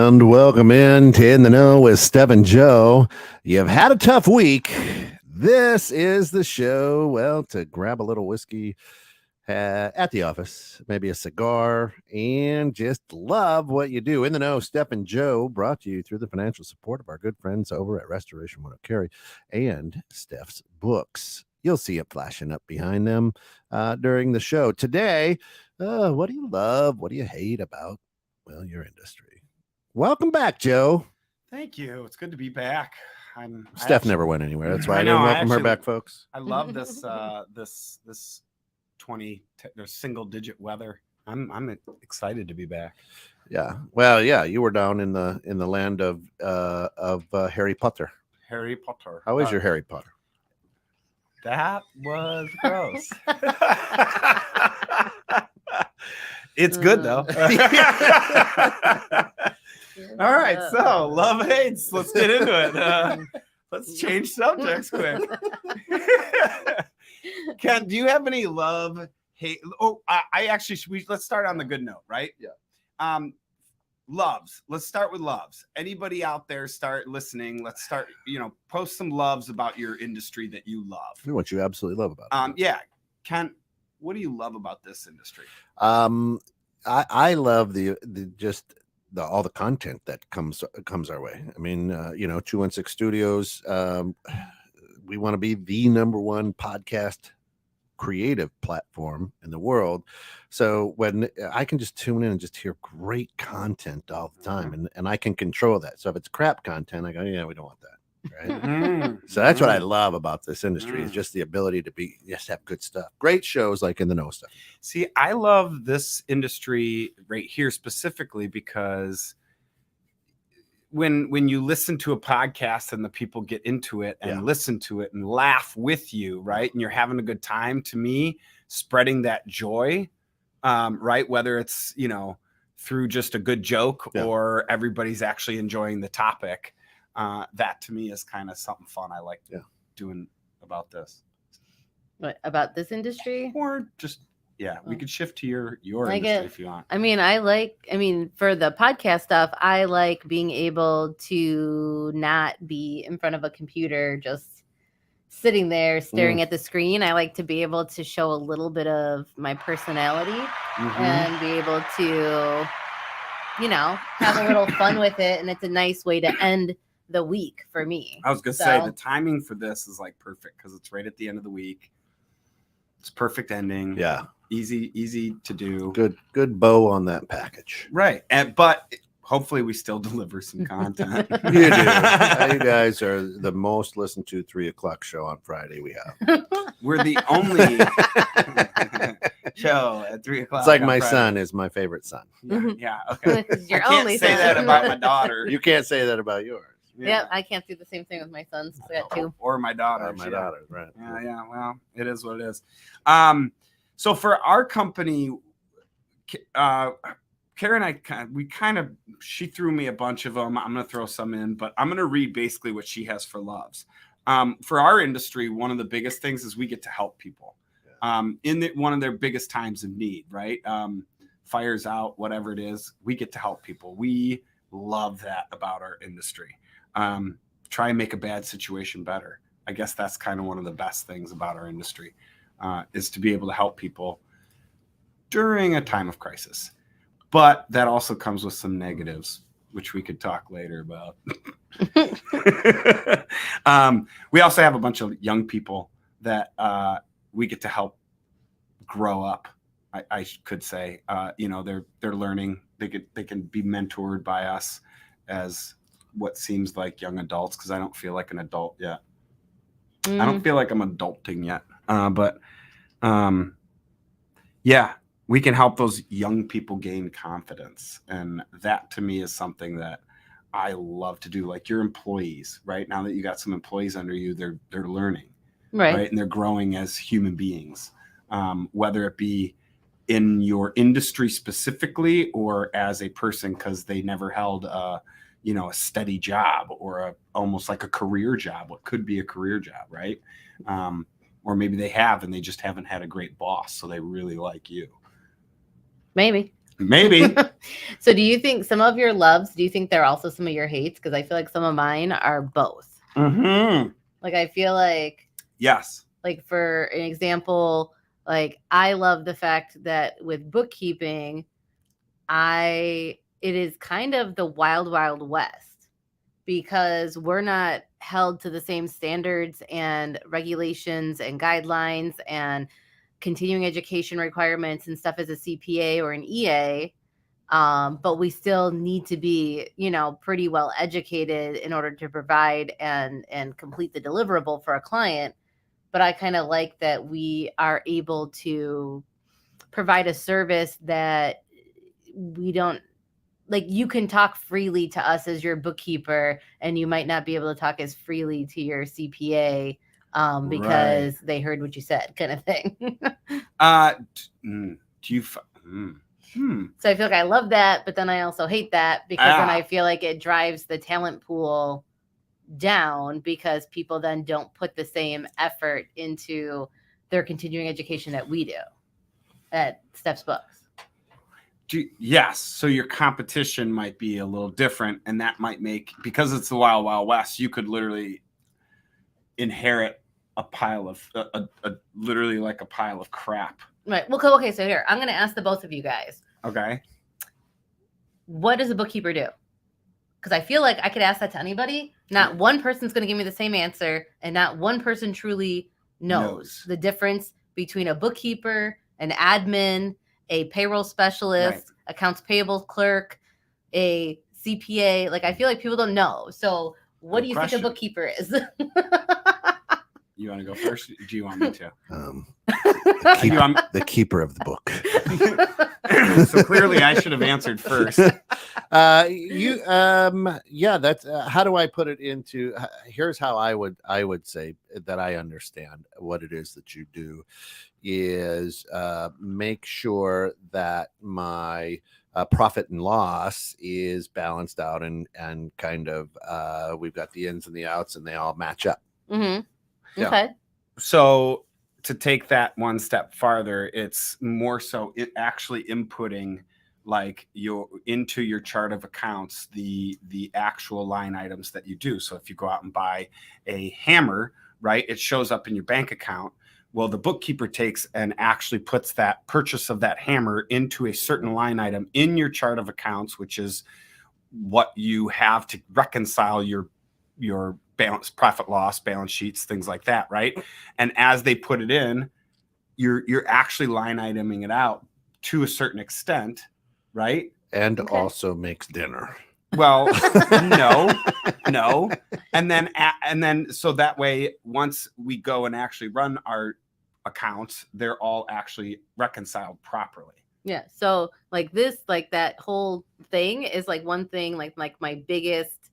And welcome In the Know with Steph and Joe. You've had a tough week. This is the show, well, to grab a little whiskey at the office, maybe a cigar, and just love what you do. In the Know, Steph and Joe, brought to you through the financial support of our good friends over at Restoration One of Cary and Steph's Books. You'll see it flashing up behind them during the show. Today, what do you love? What do you hate about, well, your industry? Welcome back, Joe. Thank you. It's good to be back. Steph never went anywhere. That's why I didn't welcome her back, folks. I love this this 20 single digit weather. I'm excited to be back. Yeah. Well, yeah, you were down in the land of Harry Potter. Harry Potter. How is your Harry Potter? That was gross. It's good though. All right, so love hates. Let's get into it. Let's change subjects quick. Ken, do you have any love hate? Oh, I actually let's start on the good note, right? Yeah. Loves. Let's start with loves. Anybody out there start listening? Let's start. Post some loves about your industry that you love. What you absolutely love about it. Yeah, Ken, what do you love about this industry? I love the all the content that comes our way. I mean, 216 Studios. We want to be the number one podcast creative platform in the world. So when I can just tune in and just hear great content all the time, and I can control that. So if it's crap content, I go, yeah, we don't want that. Right. So that's what I love about this industry is just the ability to have good stuff. Great shows like In the Know stuff. See, I love this industry right here specifically because when you listen to a podcast and the people get into it and listen to it and laugh with you, right? And you're having a good time, to me, spreading that joy, right? Whether it's, through just a good joke or everybody's actually enjoying the topic. That to me is kind of something fun I like doing about this. What about this industry? Or just we could shift to your industry if you want. For the podcast stuff, I like being able to not be in front of a computer just sitting there staring at the screen. I like to be able to show a little bit of my personality and be able to, have a little fun with it. And it's a nice way to end the week for me. I was gonna say the timing for this is like perfect because it's right at the end of the week. It's perfect ending. Yeah. Easy to do. Good bow on that package. Right. But hopefully we still deliver some content. You do. You guys are the most listened to 3:00 show on Friday we have. We're the only show at 3:00. It's like my son is my favorite son. Yeah. Okay. Your I can't only say son. that about my daughter. You can't say that about yours. Yeah, I can't do the same thing with my sons. I got two. Or my daughter. My daughter, right. Yeah. Well, it is what it is. So for our company, Karen and I, she threw me a bunch of them. I'm going to throw some in, but I'm going to read basically what she has for loves. For our industry, one of the biggest things is we get to help people in one of their biggest times of need, right? Fires out, whatever it is, we get to help people. We love that about our industry. Try and make a bad situation better. I guess that's kind of one of the best things about our industry is to be able to help people during a time of crisis. But that also comes with some negatives, which we could talk later about. We also have a bunch of young people that we get to help grow up. I could say, they're learning. They can be mentored by us as what seems like young adults, because I don't feel like an adult yet. I don't feel like I'm adulting yet. But we can help those young people gain confidence. And that to me is something that I love to do. Like your employees, right? Now that you got some employees under you, they're learning, right? And they're growing as human beings, whether it be in your industry specifically or as a person, because they never held a steady job or almost like a career job, what could be a career job, right? Or maybe they have and they just haven't had a great boss, so they really like you. Maybe. Maybe. So do you think some of your loves, do you think they're also some of your hates? Because I feel like some of mine are both. Mm-hmm. Like I feel like, Yes. like for an example, like I love the fact that with bookkeeping, it is kind of the wild, wild west because we're not held to the same standards and regulations and guidelines and continuing education requirements and stuff as a CPA or an EA. But we still need to be, pretty well educated in order to provide and complete the deliverable for a client. But I kind of like that we are able to provide a service that we don't like. You can talk freely to us as your bookkeeper, and you might not be able to talk as freely to your CPA because they heard what you said, kind of thing. So I feel like I love that, but then I also hate that because then I feel like it drives the talent pool down because people then don't put the same effort into their continuing education that we do at Steph's Books. Yes. So your competition might be a little different, and that might make, because it's the Wild Wild West, you could literally inherit a pile of literally like a pile of crap. Right. Well, okay. So here, I'm going to ask the both of you guys. Okay. What does a bookkeeper do? Because I feel like I could ask that to anybody. Not one person's going to give me the same answer, and not one person truly knows the difference between a bookkeeper, an admin, a payroll specialist, accounts payable clerk, a CPA. Like, I feel like people don't know. So what do you think a bookkeeper is? You want to go first? Do you want me to? The keeper of the book. So clearly I should have answered first. That's how do I put it into, here's how I would say that I understand what it is that you do is make sure that my profit and loss is balanced out and kind of we've got the ins and the outs and they all match up. Mm-hmm. Yeah. Okay. So to take that one step farther, it's more so it actually inputting like into your chart of accounts the actual line items that you do. So if you go out and buy a hammer, right, it shows up in your bank account. Well, the bookkeeper takes and actually puts that purchase of that hammer into a certain line item in your chart of accounts, which is what you have to reconcile your balance, profit loss, balance sheets, things like that, right? And as they put it in, you're actually line iteming it out to a certain extent, right? And also makes dinner. Well, no. And then so that way, once we go and actually run our accounts, they're all actually reconciled properly. Yeah. So like this, like that whole thing is like one thing, like my biggest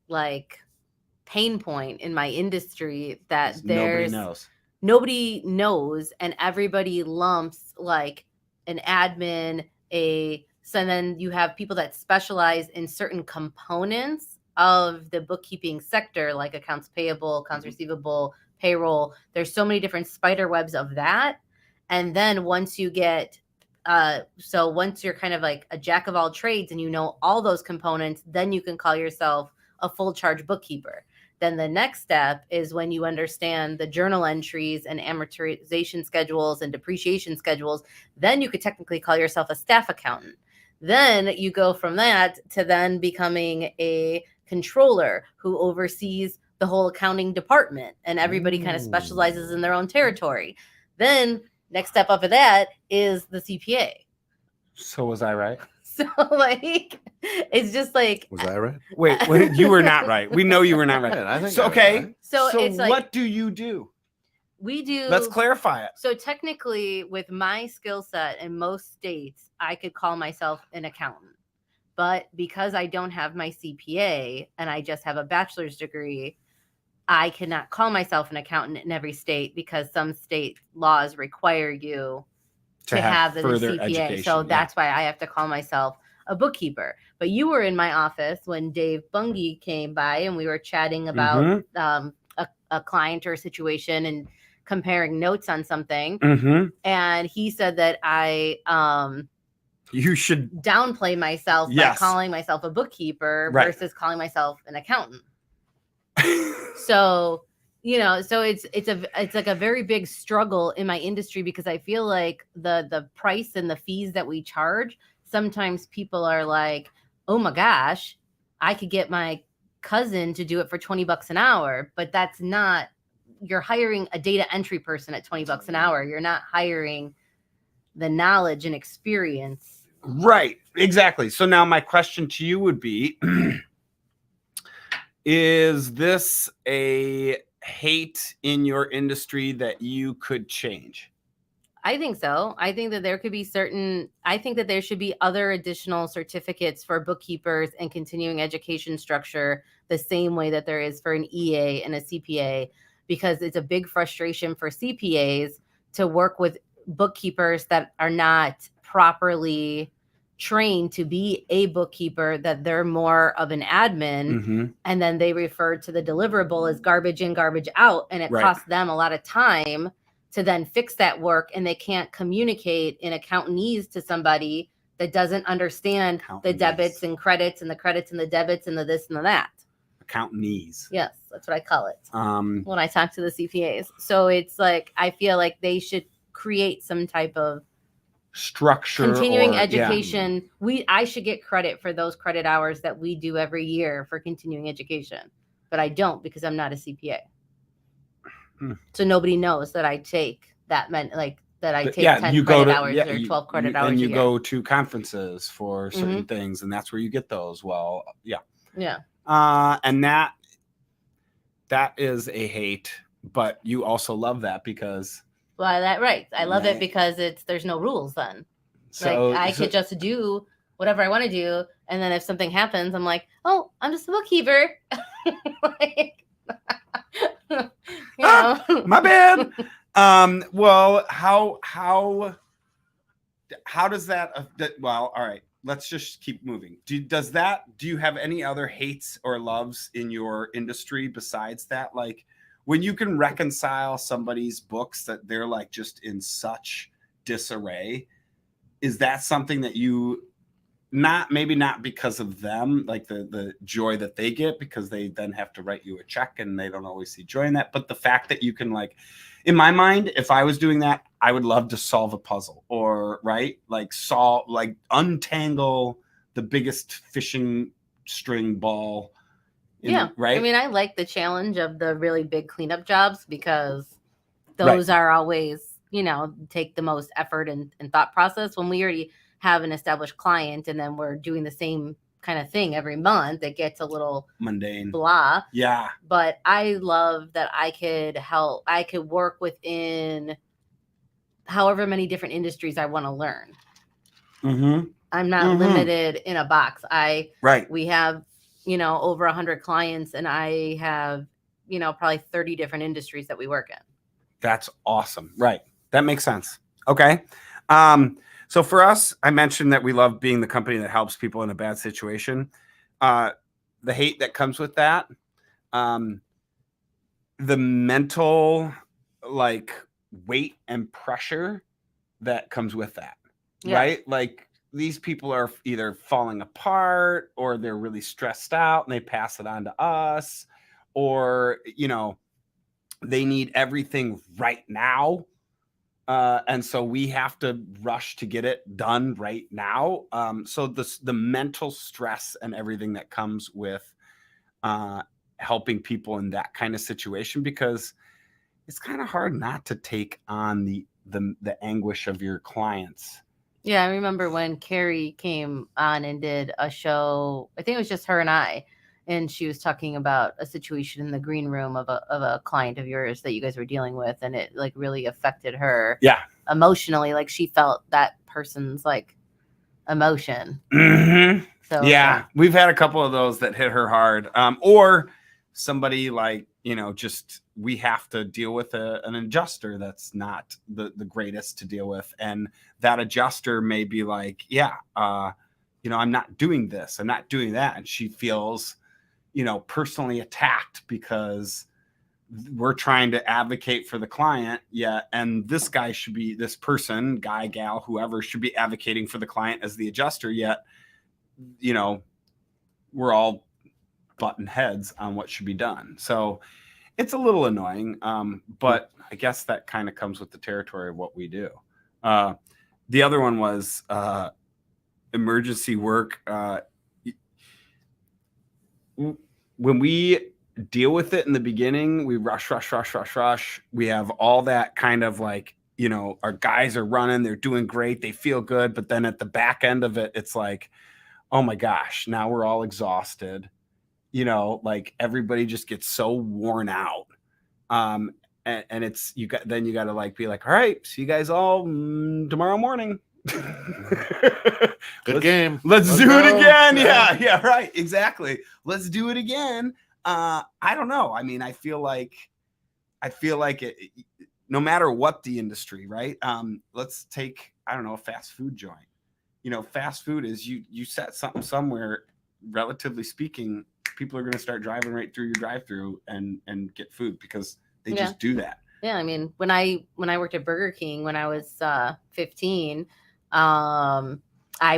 like pain point in my industry that nobody knows and everybody lumps like an admin, so then you have people that specialize in certain components of the bookkeeping sector, like accounts payable, accounts receivable, payroll. There's so many different spider webs of that. And then once you get once you're kind of like a jack of all trades and you know all those components, then you can call yourself a full charge bookkeeper. Then the next step is when you understand the journal entries and amortization schedules and depreciation schedules, then you could technically call yourself a staff accountant. Then you go from that to then becoming a controller who oversees the whole accounting department, and everybody kind of specializes in their own territory. Then next step up of that is the CPA. So was I right? So like, it's just like. Was I right? Wait, you were not right. We know you were not right. I think so. Okay. Right. So it's like, what do you do? We do. Let's clarify it. So technically, with my skill set in most states, I could call myself an accountant. But because I don't have my CPA and I just have a bachelor's degree, I cannot call myself an accountant in every state because some state laws require you to have the CPA. Education, so that's why I have to call myself a bookkeeper. But you were in my office when Dave Bungie came by and we were chatting about a client or a situation and comparing notes on something. And he said that I You should downplay myself by calling myself a bookkeeper versus calling myself an accountant. So, so it's like a very big struggle in my industry, because I feel like the price and the fees that we charge, sometimes people are like, oh my gosh, I could get my cousin to do it for $20 an hour, but that's not, you're hiring a data entry person at $20 an hour. You're not hiring the knowledge and experience. Right. Exactly. So now my question to you would be, is this a hate in your industry that you could change? I think so. I think that there should be other additional certificates for bookkeepers and continuing education structure, the same way that there is for an EA and a CPA, because it's a big frustration for CPAs to work with bookkeepers that are not properly trained to be a bookkeeper, that they're more of an admin, and then they refer to the deliverable as garbage in, garbage out, and it costs them a lot of time to then fix that work, and they can't communicate in accountantese to somebody that doesn't understand the debits and credits and the credits and the debits and the this and the that. Accountantese. Yes, that's what I call it when I talk to the CPAs. So it's like, I feel like they should create some type of structure, continuing education. I should get credit for those credit hours that we do every year for continuing education, but I don't, because I'm not a CPA. So nobody knows that I take that that I take 10 credit hours or 12 credit hours. And you go to conferences for certain things, and that's where you get those. Well, yeah. And that is a hate, but you also love that because. Well, I love it because there's no rules then. So I could just do whatever I want to do, and then if something happens, I'm like, oh, I'm just a bookkeeper. My bad. Well, how does that? Well, all right. Let's just keep moving. Do you have any other hates or loves in your industry besides that? Like when you can reconcile somebody's books that they're like just in such disarray, is that something that you maybe not because of them, like the joy that they get, because they then have to write you a check and they don't always see joy in that, but the fact that you can, like, in my mind, if I was doing that, I would love to solve a puzzle or untangle the biggest fishing string ball. Right. I mean, I like the challenge of the really big cleanup jobs, because those are always, take the most effort and thought process. When we already have an established client and then we're doing the same kind of thing every month, it gets a little mundane, blah. Yeah. But I love that I could work within however many different industries I want to learn. I'm not limited in a box. We have, over 100 clients, and I have, probably 30 different industries that we work in. That's awesome. Right. That makes sense. Okay. So for us, I mentioned that we love being the company that helps people in a bad situation. The hate that comes with that, the mental weight and pressure that comes with that, right? Like these people are either falling apart or they're really stressed out and they pass it on to us, or, they need everything right now. And so we have to rush to get it done right now. So the mental stress and everything that comes with helping people in that kind of situation, because it's kind of hard not to take on the anguish of your clients. Yeah, I remember when Carrie came on and did a show. I think it was just her and I. And she was talking about a situation in the green room of a client of yours that you guys were dealing with, and it really affected her. Yeah, emotionally. Like she felt that person's emotion. So yeah, we've had a couple of those that hit her hard. Or somebody just we have to deal with an adjuster that's not the greatest to deal with, and that adjuster may be like, I'm not doing this, I'm not doing that, and she feels personally attacked because we're trying to advocate for the client, and this person, guy, gal, whoever, should be advocating for the client as the adjuster, yet, we're all button heads on what should be done. So it's a little annoying, but I guess that kind of comes with the territory of what we do. The other one was emergency work. When we deal with it in the beginning, we rush. We have all that kind of like, our guys are running, they're doing great, they feel good. But then at the back end of it, it's like, oh my gosh, now we're all exhausted. Like everybody just gets so worn out. And it's, you got to like be like, all right, see you guys all tomorrow morning. Good game. Let's do it again. Yeah, right. Exactly. Let's do it again. I don't know. I mean, I feel like it, no matter what the industry, right? Let's take, I don't know, a fast food joint. Fast food is you set something somewhere, relatively speaking, people are going to start driving right through your drive-through and get food because they just do that. Yeah, I mean, when I worked at Burger King when I was 15, I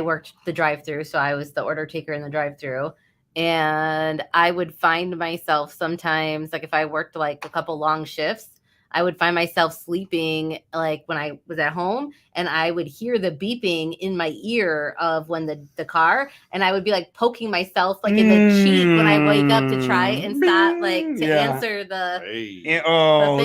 worked the drive-through, so I was the order taker in the drive-through, and I would find myself sometimes, like if I worked like a couple long shifts, I would find myself sleeping like when I was at home, and I would hear the beeping in my ear of when the car, and I would be like poking myself like in the cheek when I wake up to try and stop like to answer the thing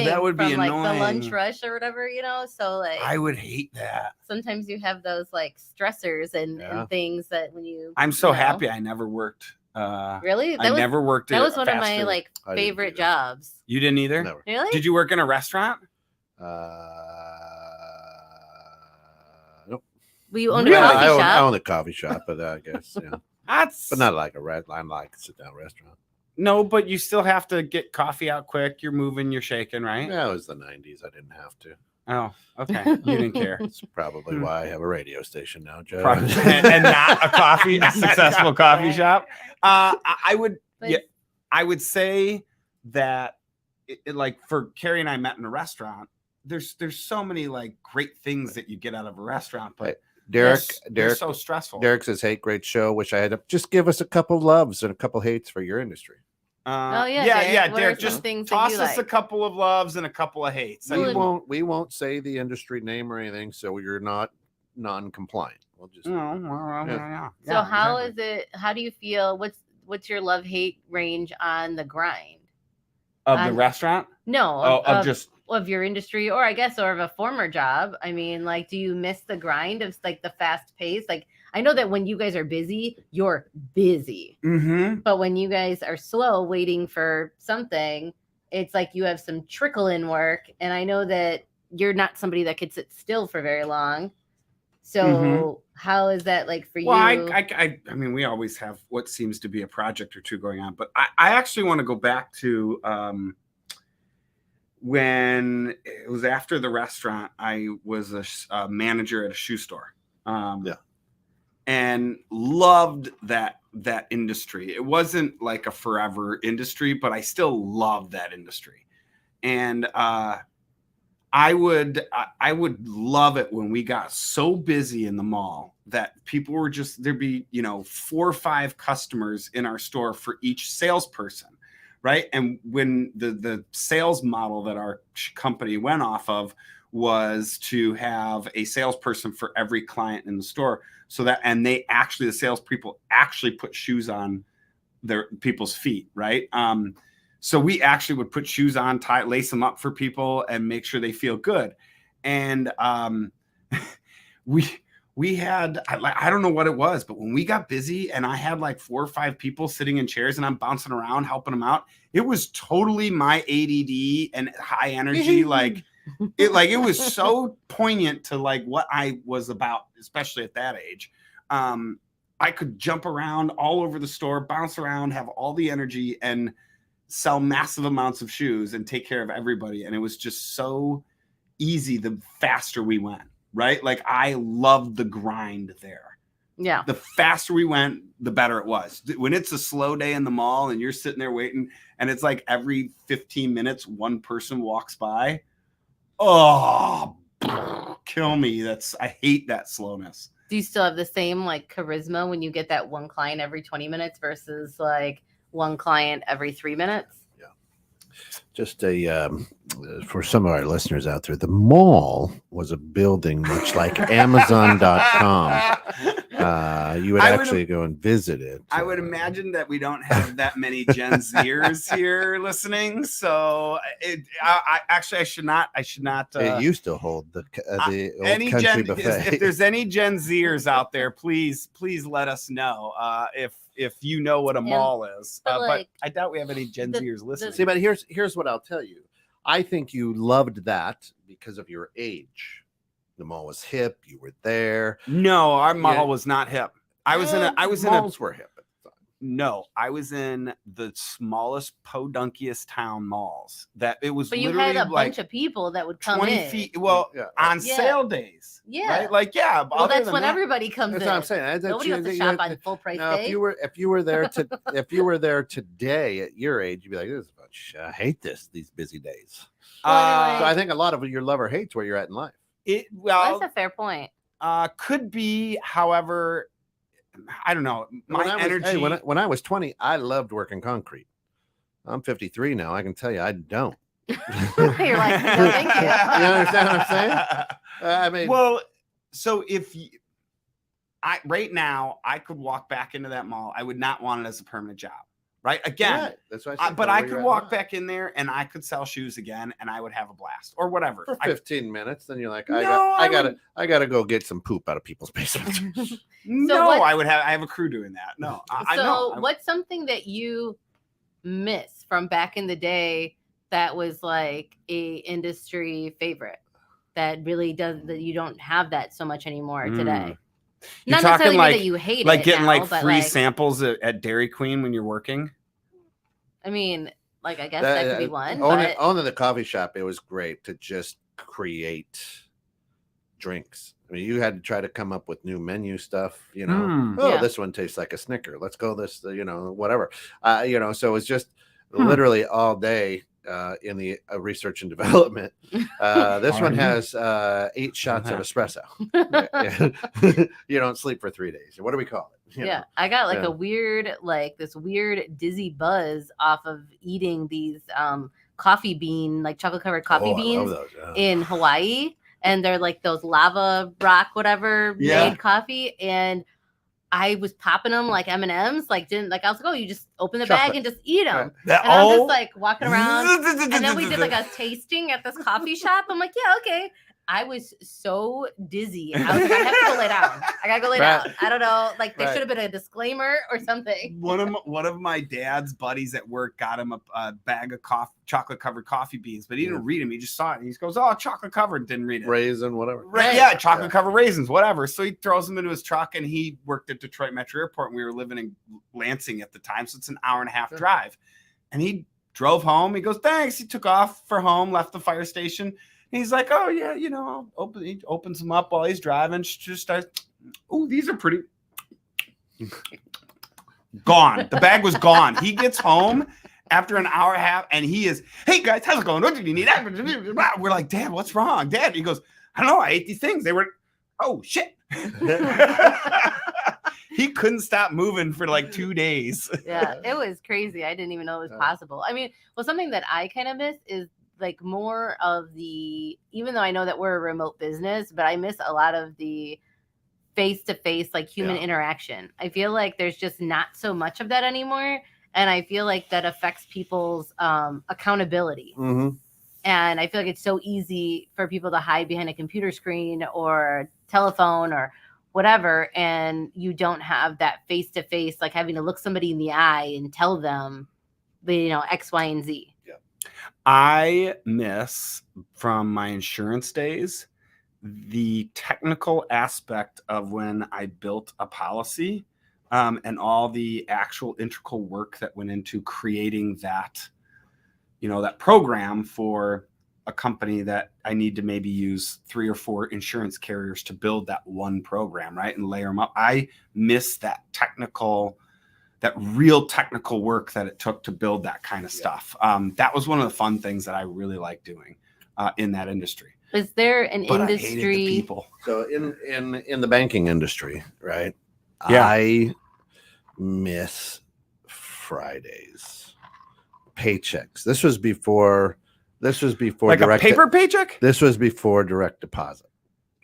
that would be from, annoying. Like the lunch rush or whatever, so like I would hate that. Sometimes you have those like stressors and things that when I'm so happy I never worked. Really? I never worked. That was one of my like favorite jobs. You didn't either? Never. Really? Did you work in a restaurant? Nope. Well, you owned a coffee shop? I own a coffee shop, but I guess, but not like a red line, like a sit down restaurant. No, but you still have to get coffee out quick. You're moving, you're shaking, right? Yeah, it was the 90s. I didn't have to. Oh, okay. You didn't care. It's probably why I have a radio station now, Joe. and not a successful coffee shop. I would say that like for Carrie and I met in a restaurant. There's so many like great things that you get out of a restaurant, but Derek, they're so stressful. Derek says, "Hey, great show. Wish I had to just give us a couple loves and a couple hates for your industry." Derek, just toss us a couple of loves and a couple of hates. We won't say the industry name or anything, so you're not non-compliant. We'll just. So how is it? How do you feel? What's your love-hate range on the grind of the restaurant? No, of your industry, or I guess, or of a former job. I mean, like, do you miss the grind of like the fast pace? Like, I know that when you guys are busy, you're busy. Mm-hmm. But when you guys are slow waiting for something, it's like you have some trickle in work. And I know that you're not somebody that could sit still for very long. So how is that like for you? Well, I mean, we always have what seems to be a project or two going on. But I actually want to go back to when it was after the restaurant, I was a manager at a shoe store. And loved that industry. It wasn't like a forever industry, but I still loved that industry. And I would love it when we got so busy in the mall that people were just, there'd be 4 or 5 customers in our store for each salesperson, right? And when the sales model that our company went off of was to have a salesperson for every client in the store, so that, and the salespeople actually put shoes on their people's feet, right? So we actually would put shoes on, lace them up for people, and make sure they feel good. And we had, I don't know what it was, but when we got busy and I had like 4 or 5 people sitting in chairs and I'm bouncing around helping them out, it was totally my ADD and high energy, it was so poignant to like what I was about, especially at that age. I could jump around all over the store, bounce around, have all the energy, and sell massive amounts of shoes and take care of everybody. And it was just so easy the faster we went, right? Like I loved the grind there. Yeah. The faster we went, the better it was. When it's a slow day in the mall and you're sitting there waiting and it's like every 15 minutes, one person walks by. Oh, kill me. I hate that slowness. Do you still have the same like charisma when you get that one client every 20 minutes versus like one client every 3 minutes? Yeah. Just for some of our listeners out there, the mall was a building much like Amazon.com. You would actually go and visit it. I would imagine that we don't have that many Gen Zers here listening. So I should not. It used to hold the old country buffet. If there's any Gen Zers out there, please let us know if you know what a mall is. But I doubt we have any Gen Zers listening. See, but here's what I'll tell you. I think you loved that because of your age. The mall was hip. You were there. No, our mall was not hip. Malls were hip at the time. No, I was in the smallest, podunkiest town malls. That it was. But you literally had a like bunch of people that would come 20 in. feet. Well, on sale days. Yeah. Right? Like, yeah. Well, that's when everybody comes That's in. what I'm saying. Nobody wants to shop on full price day. If you were there today at your age, you'd be like, "This is a bunch. I hate these busy days." So I think a lot of your love or hates where you're at in life. That's a fair point. Could be, however, I don't know. Energy. When I was 20, I loved working concrete. I'm 53 now. I can tell you, I don't. You're like, no, thank you. You understand what I'm saying? I mean, well, so right now I could walk back into that mall. I would not want it as a permanent job. Right. Again, right. That's what I said, but I could walk back in there and I could sell shoes again and I would have a blast or whatever. For 15 minutes. Then you're like, I gotta go get some poop out of people's basements. I have a crew doing that. No. I know. What's something that you miss from back in the day that was like a industry favorite that really that you don't have that so much anymore today? You're not necessarily that you hate it, like getting now, like free samples at Dairy Queen when you're working. I mean, like I guess that could be one. Owning the coffee shop, it was great to just create drinks. I mean, you had to try to come up with new menu stuff. You know, this one tastes like a Snicker. Let's go this. Whatever. So it was just literally all day. In the research and development. This one has 8 shots of espresso. You don't sleep for 3 days. What do we call it? You know? I got like a weird, this weird dizzy buzz off of eating these coffee bean, like chocolate covered coffee beans in Hawaii. And they're like those lava rock, whatever made coffee. And I was popping them like M&Ms, I was like, oh, you just open the bag and just eat them. And I'm just like walking around. And then we did like a tasting at this coffee shop. I'm like, yeah, okay. I was so dizzy. I was like, I have to go lay down. I gotta go lay down. I don't know. Like there should have been a disclaimer or something. One of my dad's buddies at work got him a bag of chocolate covered coffee beans, but he didn't read them. He just saw it and he goes, "Oh, chocolate covered." Didn't read it. Raisin, whatever. Right? Yeah, chocolate covered raisins, whatever. So he throws them into his truck, and he worked at Detroit Metro Airport, and we were living in Lansing at the time, so it's an hour and a half drive. And he drove home. He goes, "Thanks." He took off for home, left the fire station. He's like, "Oh yeah, he opens them up while he's driving. Just starts. Oh, these are pretty." Gone. The bag was gone. He gets home after an hour and a half, and he is, "Hey guys, how's it going? What do you need?" We're like, "Dad, what's wrong, Dad?" He goes, "I don't know. I ate these things. They were, oh shit." He couldn't stop moving for like 2 days. Yeah, it was crazy. I didn't even know it was possible. I mean, something that I kind of miss is like more of the, even though I know that we're a remote business, but I miss a lot of the face-to-face, like human interaction. I feel like there's just not so much of that anymore. And I feel like that affects people's accountability. Mm-hmm. And I feel like it's so easy for people to hide behind a computer screen or telephone or whatever. And you don't have that face-to-face, like having to look somebody in the eye and tell them, X, Y, and Z. I miss from my insurance days the technical aspect of when I built a policy and all the actual integral work that went into creating that, that program for a company that I need to maybe use 3 or 4 insurance carriers to build that one program, right? And layer them up. I miss that real technical work that it took to build that kind of stuff. That was one of the fun things that I really like doing in that industry. Is there an But I industry? hated the people. So in the banking industry, right? Yeah. I miss Fridays, paychecks. This was before Like direct a paper paycheck? This was before direct deposit,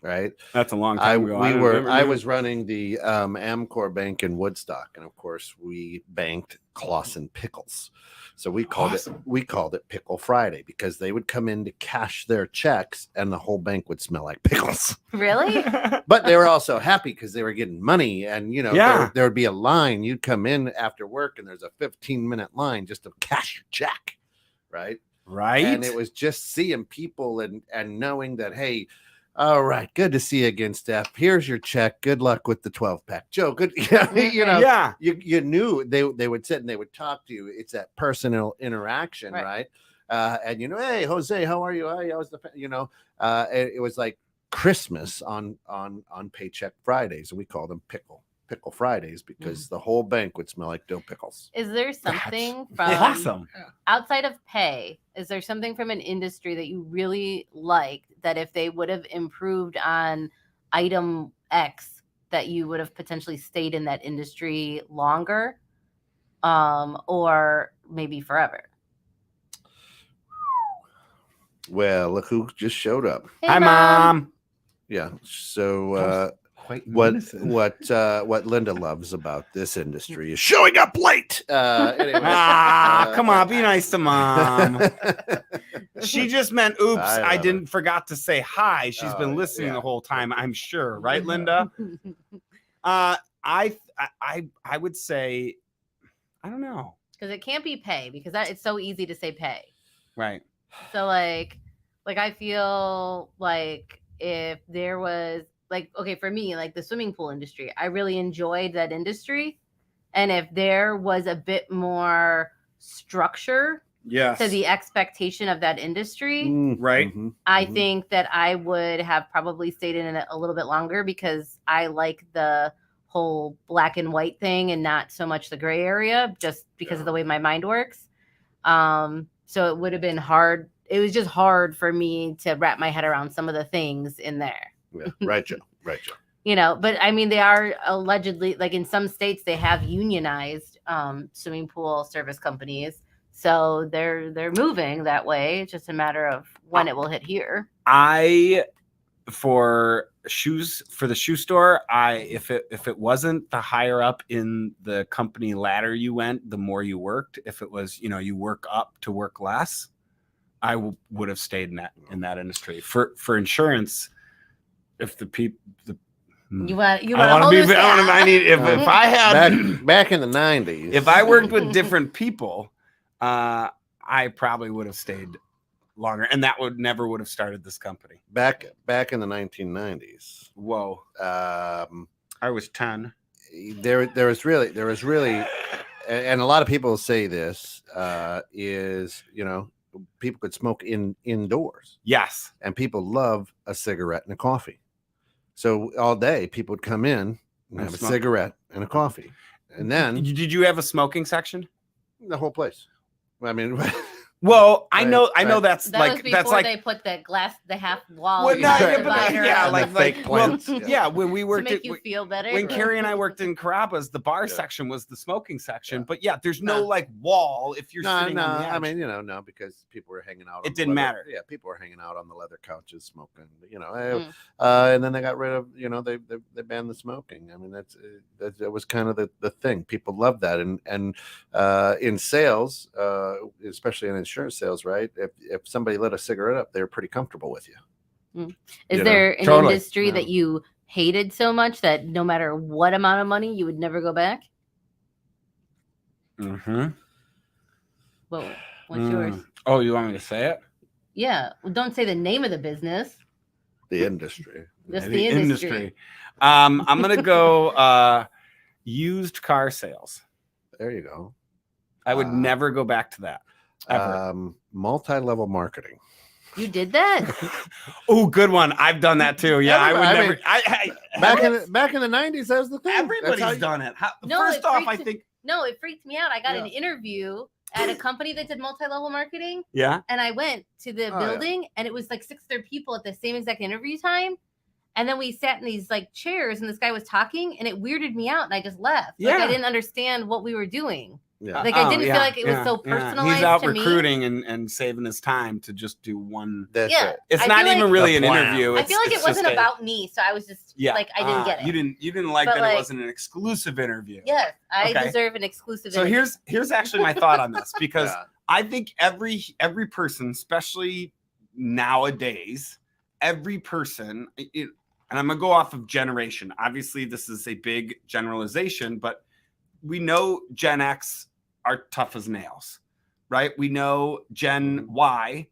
right? That's a long time ago. I was running the Amcor Bank in Woodstock, and of course we banked Clausen pickles. So we called it Pickle Friday because they would come in to cash their checks, and the whole bank would smell like pickles. Really? But they were also happy because they were getting money, and there would be a line. You'd come in after work, and there's a 15-minute line just to cash your check, right? Right. And it was just seeing people and knowing that, hey, all right, good to see you again, Steph. Here's your check. Good luck with the 12-pack. Joe, good. Yeah. You knew they would sit and they would talk to you. It's that personal interaction, right? And hey, Jose, how are you? Hey, how was it was like Christmas on Paycheck Fridays, and we called them Pickle Fridays because the whole bank would smell like dill pickles. Is there something from awesome outside of pay? Is there something from an industry that you really liked that if they would have improved on item X, that you would have potentially stayed in that industry longer, or maybe forever? Well, look who just showed up. Hey, Hi, Mom. Yeah. So Quite what Linda loves about this industry is showing up late. Anyway, come on, be nice to Mom. She just meant, oops, I didn't forgot to say hi. She's been listening the whole time, I'm sure, right, Linda? I would say, I don't know, because it can't be pay, because it's so easy to say pay, right? So like I feel like if there was okay, for me, like the swimming pool industry, I really enjoyed that industry. And if there was a bit more structure to the expectation of that industry, right? I think that I would have probably stayed in it a little bit longer because I like the whole black and white thing and not so much the gray area, just because of the way my mind works. So it would have been hard. It was just hard for me to wrap my head around some of the things in there. Yeah, right, Joe. Right, Joe. But I mean, they are allegedly, like in some states, they have unionized swimming pool service companies. So they're moving that way. It's just a matter of when it will hit here. For the shoe store, if it wasn't the higher up in the company ladder you went, the more you worked. If it was, you work up to work less, I would have stayed in that industry. For insurance, if the people, if I had back in the 90s, if I worked with different people, I probably would have stayed longer, and that never would have started this company. Back in the 1990s. Whoa. I was 10. There was really, and a lot of people say this is people could smoke indoors. Yes, and people love a cigarette and a coffee. So all day people would come in and have a cigarette and a coffee, and then did you have a smoking section? The whole place. I mean. Well, I know that's that like was before they put the half wall. Well, fake plants. When we worked to make you feel better. When Carrie and I worked in Carrabba's, the bar section was the smoking section. But there's no wall if you're sitting on the edge. I mean, no, because people were hanging out. It didn't matter. Yeah, people were hanging out on the leather couches smoking. And then they got rid of. They banned the smoking. I mean, that was kind of the thing. People loved that, and in sales, especially in insurance sales, right? If somebody lit a cigarette up, they're pretty comfortable with you. Is there an industry that you hated so much that no matter what amount of money, you would never go back? Well, what's yours? Oh, you want me to say it? Yeah. Well, don't say the name of the business. The industry. Just the industry. I'm gonna go used car sales. There you go. I would never go back to that. Ever. Multi-level marketing. You did that? Oh, good one. I've done that too. Yeah, I would never. Back in the 90s, that was the thing. Everybody's done it. No, First off, I think. No, it freaked me out. I got an interview at a company that did multi-level marketing. Yeah. And I went to the building and it was like 6 other people at the same exact interview time. And then we sat in these like chairs and this guy was talking and it weirded me out and I just left. Like I didn't understand what we were doing. Yeah. Like I didn't feel like it was so personalized. He's out to recruiting me. and saving his time to just do one. That's it. It's not even really an interview. I feel like it wasn't about me, so I was just like I didn't get it. You didn't like that it wasn't an exclusive interview. Yes, I deserve an exclusive. So here's actually my thought on this because I think every person, especially nowadays, every person, and I'm gonna go off of generation. Obviously, this is a big generalization, but we know Gen X are tough as nails, right? We know Gen Y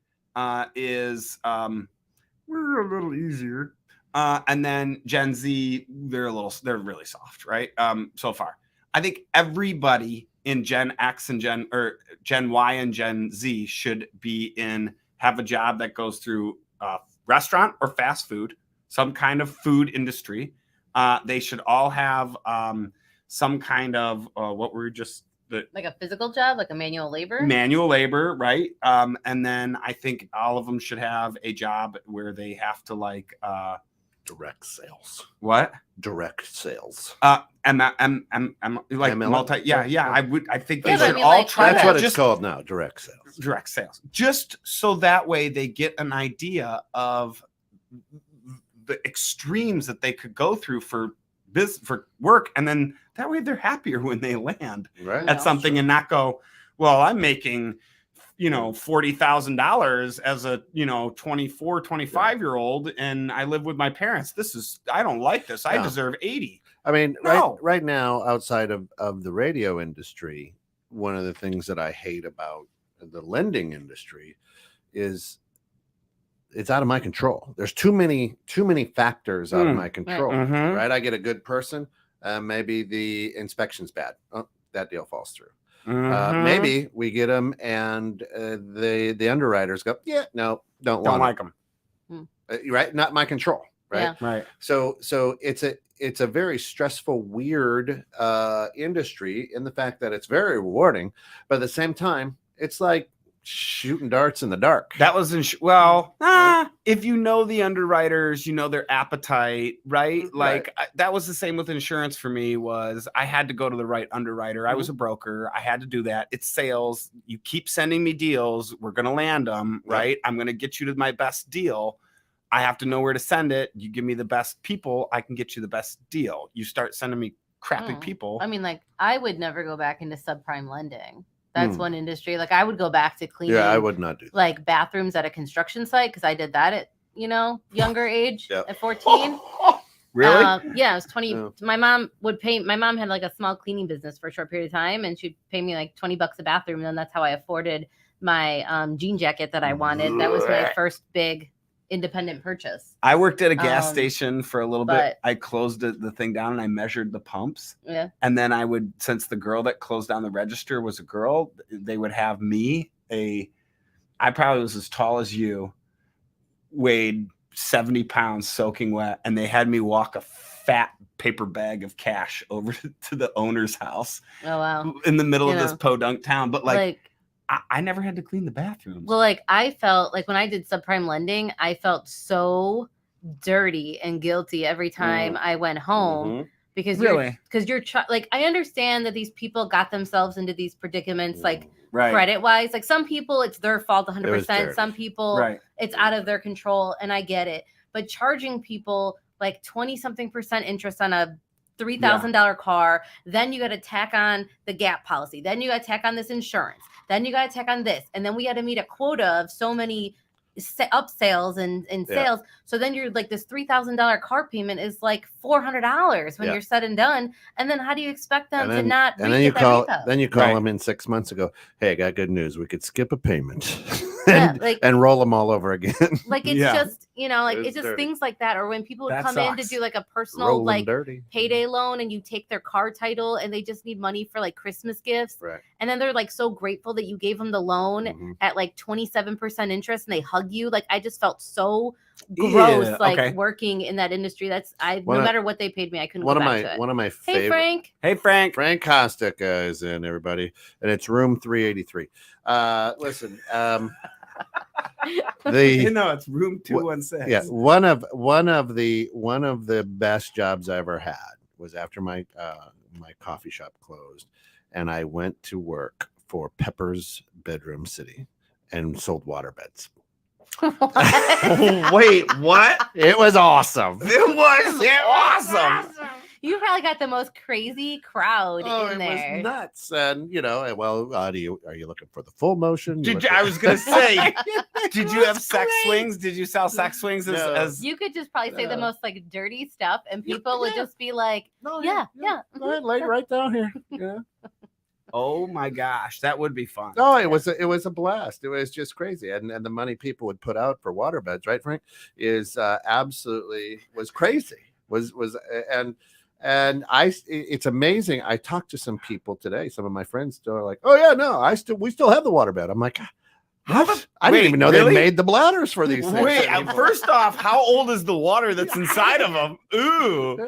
is we're a little easier, and then Gen Z they're really soft, right? So far, I think everybody in Gen X and Gen Y and Gen Z should have a job that goes through restaurant or fast food, some kind of food industry. They should all have some kind of what we're just like a physical job, like a manual labor, right? And then I think all of them should have a job where they have to like direct sales. What? Direct sales. Like multi. Yeah. I think they should all like, try. That's what it's called now. Direct sales. Direct sales. Just so that way they get an idea of the extremes that they could go through for work, and then that way they're happier when they land at something and not go, well, I'm making $40,000 as a 24 25-year-old and I live with my parents. I don't like this. I deserve 80. I mean, right now outside of the radio industry, one of the things that I hate about the lending industry is it's out of my control. There's too many factors out of my control, right? I get a good person. Maybe the inspection's bad. Oh, that deal falls through. Maybe we get them and the underwriters go, no, don't like them. Right? Not my control. Right. Yeah. Right. So it's a very stressful, weird industry in the fact that it's very rewarding, but at the same time, it's like shooting darts in the dark. That was if you know the underwriters, you know their appetite, right? Like that was the same with insurance for me. Was I had to go to the right underwriter. I was a broker. I had to do that. It's sales. You keep sending me deals. We're gonna land them, right? I'm gonna get you to my best deal. I have to know where to send it. You give me the best people, I can get you the best deal. You start sending me crappy people. I mean, like I would never go back into subprime lending. That's one industry. Like I would go back to cleaning. Yeah, I would not do that. Like bathrooms at a construction site because I did that at younger age at 14. Really? Yeah, I was 20. Yeah. My mom had like a small cleaning business for a short period of time, and she'd pay me like $20 a bathroom, and then that's how I afforded my jean jacket that I wanted. That was my first big independent purchase. I worked at a gas station for a little bit. I closed the thing down and I measured the pumps. Yeah. And then since the girl that closed down the register was a girl, they would have me I probably was as tall as you, weighed 70 pounds soaking wet. And they had me walk a fat paper bag of cash over to the owner's house. Oh, wow. In the middle of this podunk town. But like I never had to clean the bathrooms. Well, like I felt like when I did subprime lending, I felt so dirty and guilty every time I went home because you're like, I understand that these people got themselves into these predicaments, like credit wise, like some people it's their fault 100%. Some people it's out of their control. And I get it, but charging people like 20-something% interest on a $3,000 car, then you got to tack on the gap policy, then you got to tack on this insurance, then you got to tack on this, and then we had to meet a quota of so many upsales and sales. So then you're like this $3,000 car payment is like $400 when you're said and done. And then how do you expect them to not? And then you call them in 6 months ago. Hey, I got good news. We could skip a payment. Yeah, and, like and roll them all over again. like it's Yeah. just, like It's it's just dirty. things like that, or when people would That come in to sucks. do like a personal Roll them like dirty. payday loan, and you take their car title and they just need money for like Christmas gifts, Right. and then they're like so grateful that you gave them the loan Mhm. at like 27% interest, and they hug you. Like I just felt so gross, Yeah, like okay. working in that industry. That's no One of- matter what they paid me, I couldn't One go of back my to it. one of my Hey favorite. Frank. Hey, Frank. Frank Kostic is in, everybody, and it's room 383. Listen, No, it's room 216. yeah, one of the best jobs I ever had was after my coffee shop closed, and I went to work for Pepper's Bedroom City and sold waterbeds. Wait, what? It was awesome. It was awesome. You probably got the most crazy crowd in there. Was nuts. And well, are you looking for the full motion? I was gonna say, did you have sex swings? Did you sell sex swings No. as You could just probably say the Yeah. most like dirty stuff, and people would Yeah. just be like, No, yeah. right down here. Yeah. Oh my gosh, that would be fun. Oh, it was a blast. It was just crazy, and the money people would put out for waterbeds, right, Frank, is absolutely was crazy. And it's amazing. I talked to some people today. Some of my friends still are like, "Oh yeah, no, we still have the waterbed." I'm like, what? I didn't even know really? they made the bladders for these things. Wait, anymore. first off, how old is the water that's inside of them? Ooh.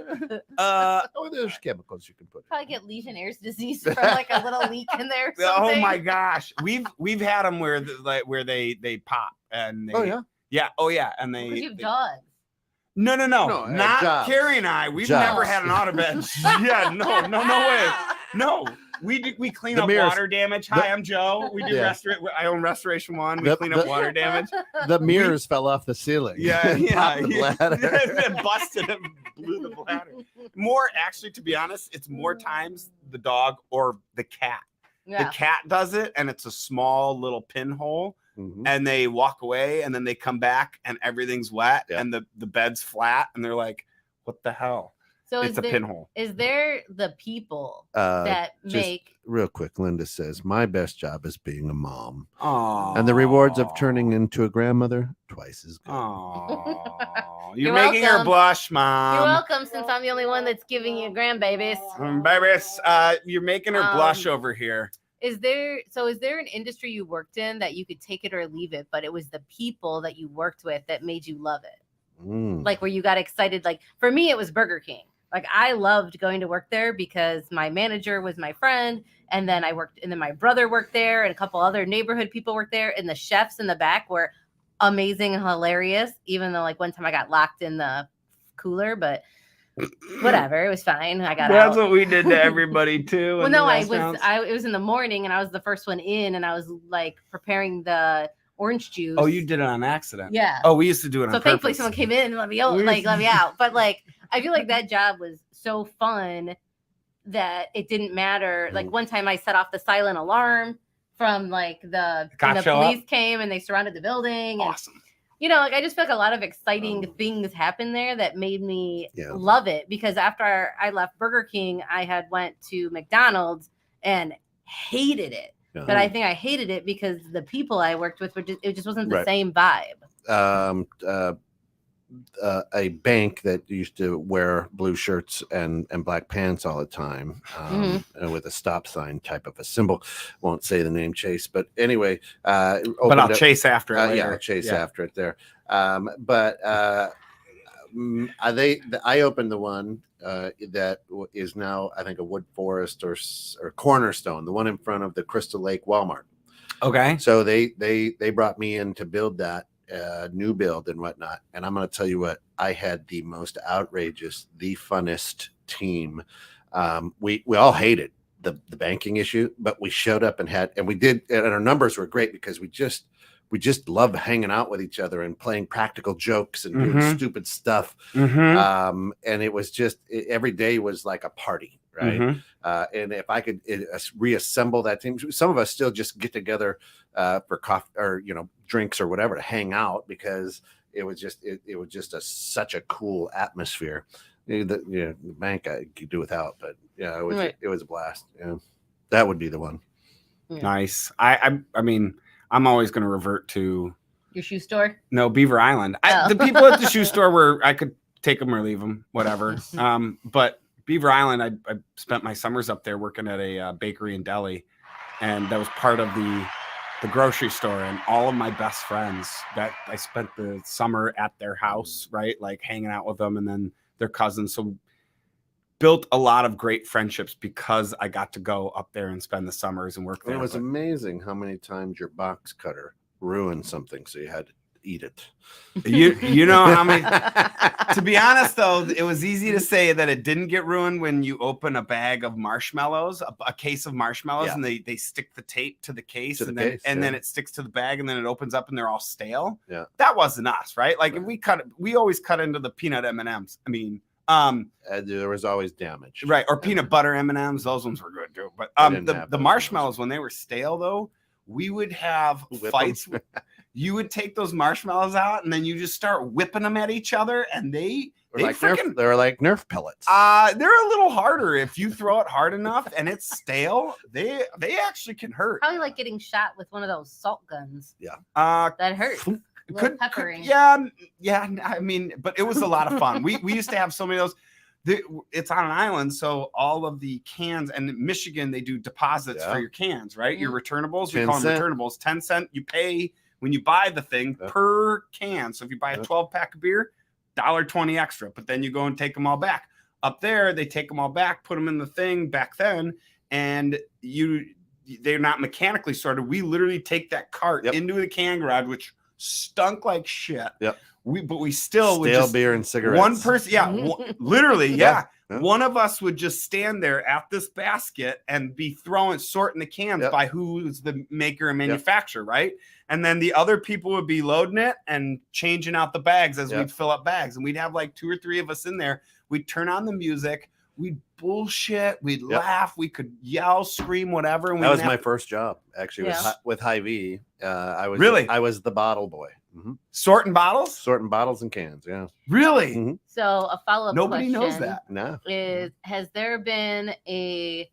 Oh, there's chemicals you can put. Probably get Legionnaire's disease from like a little leak in there. Or Oh something. my gosh, we've had them where they pop and they, Oh yeah. yeah, and Because you have they dogs. no, not jobs. Carrie and I. We've Jobs. never had an auto bed. Yeah, no way. No, we clean The up mirrors- water damage. Hi, I'm Joe. We do Yeah. I own Restoration One. We clean up water damage. The mirrors fell off the ceiling. Yeah, and popped the bladder. It busted and blew the bladder. More, actually, to be honest, it's more times the dog or the cat. Yeah. The cat does it, and it's a small little pinhole. Mhm. And they walk away, and then they come back, and everything's wet, Yeah. and the bed's flat, and they're like, "What the hell?" So It's a pinhole. Is there the people Uh, that just make real quick, Linda says, my best job is being a mom. Oh, And the rewards of turning into a grandmother, twice as good. Oh, you're You're making her welcome. blush, You're Mom. welcome, since I'm the only one that's giving you grandbabies. Babies, you're making her blush over here. Is there an industry you worked in that you could take it or leave it, but it was the people that you worked with that made you love it? Mm. Like where you got excited? Like for me, it was Burger King. Like I loved going to work there because my manager was my friend, and then my brother worked there, and a couple other neighborhood people worked there, and the chefs in the back were amazing and hilarious. Even though like one time I got locked in the cooler, but whatever, it was fine. I got That's out. what we did to everybody too. Well, in the no, restaurants. it was in the morning, and I was the first one in, and I was like preparing the orange juice. Oh, you did it on accident. Yeah. Oh, we used to do it on So thankfully purpose. someone came in and let me out, let me out. But like I feel like that job was so fun that it didn't matter. Like one time I set off the silent alarm from like when the police came and they surrounded the building. Awesome. And, like I just feel like a lot of exciting things happened there that made me love it. Because after I left Burger King, I had went to McDonald's and hated it. Yeah. But I think I hated it because the people I worked with it just wasn't the Right. same vibe. A bank that used to wear blue shirts and black pants all the time, with a stop sign type of a symbol. Won't say the name Chase, but anyway. But I'll chase after it. Yeah, I'll chase after it there. I opened the one that is now, I think, a Wood Forest or Cornerstone, the one in front of the Crystal Lake Walmart. Okay. So they brought me in to build that new build and whatnot. And I'm going to tell you what, I had the most outrageous, the funnest team. We all hated the banking issue, but we showed up and we did, and our numbers were great because we just loved hanging out with each other and playing practical jokes and doing stupid stuff. And it was just, every day was like a party. Right. And if I could reassemble that team, some of us still just get together for coffee or, drinks or whatever to hang out because it was just, such a cool atmosphere. The bank I could do without, but it was a blast. Yeah. That would be the one. Nice. I mean, I'm always going to revert to Your shoe store? no Beaver Island. Oh. The people at the shoe store were I could take them or leave them, whatever. But Beaver Island, I spent my summers up there working at a bakery and deli, and that was part of the grocery store. And all of my best friends that I spent the summer at their house, right, like hanging out with them, and then their cousins. So built a lot of great friendships because I got to go up there and spend the summers and work there. It was amazing how many times your box cutter ruined something, so you had to eat it. You know how many. To be honest, though, it was easy to say that it didn't get ruined when you open a bag of marshmallows, a case of marshmallows, and they stick the tape to the case, and then it sticks to the bag, and then it opens up and they're all stale. Yeah, that wasn't us, right? Like if we always cut into the peanut M&Ms. I mean, there was always damage, right? Or peanut butter M&Ms. Those ones were good too. But the marshmallows, when they were stale, though, we would have fights. You would take those marshmallows out, and then you just start whipping them at each other, and they were like Nerf pellets. They're a little harder if you throw it hard enough and it's stale. They actually can hurt. Probably like getting shot with one of those salt guns. Yeah, that hurt. Yeah. I mean, but it was a lot of fun. We used to have so many of those. It's on an island, so all of the cans, and in Michigan they do deposits for your cans, right? Your returnables, we call them returnables. 10 cents. You pay when you buy the thing per can. So if you buy a 12-pack of beer, $1.20 extra, but then you go and take them all back. Up there, they take them all back, put them in the thing back then, and they're not mechanically sorted. We literally take that cart into the can garage, which stunk like shit. Yep. But we still would just beer and cigarettes. One person, literally, one of us would just stand there at this basket and be sorting the cans by who's the maker and manufacturer, right? And then the other people would be loading it and changing out the bags as we'd fill up bags. And we'd have like 2 or 3 of us in there. We'd turn on the music. We'd bullshit. We'd laugh. We could yell, scream, whatever. And that was my first job, actually, with Hy-Vee. I was the bottle boy. Mm-hmm. Sorting bottles and cans. Yeah. Really? Mm-hmm. So a follow-up Nobody knows that. No. Has there been a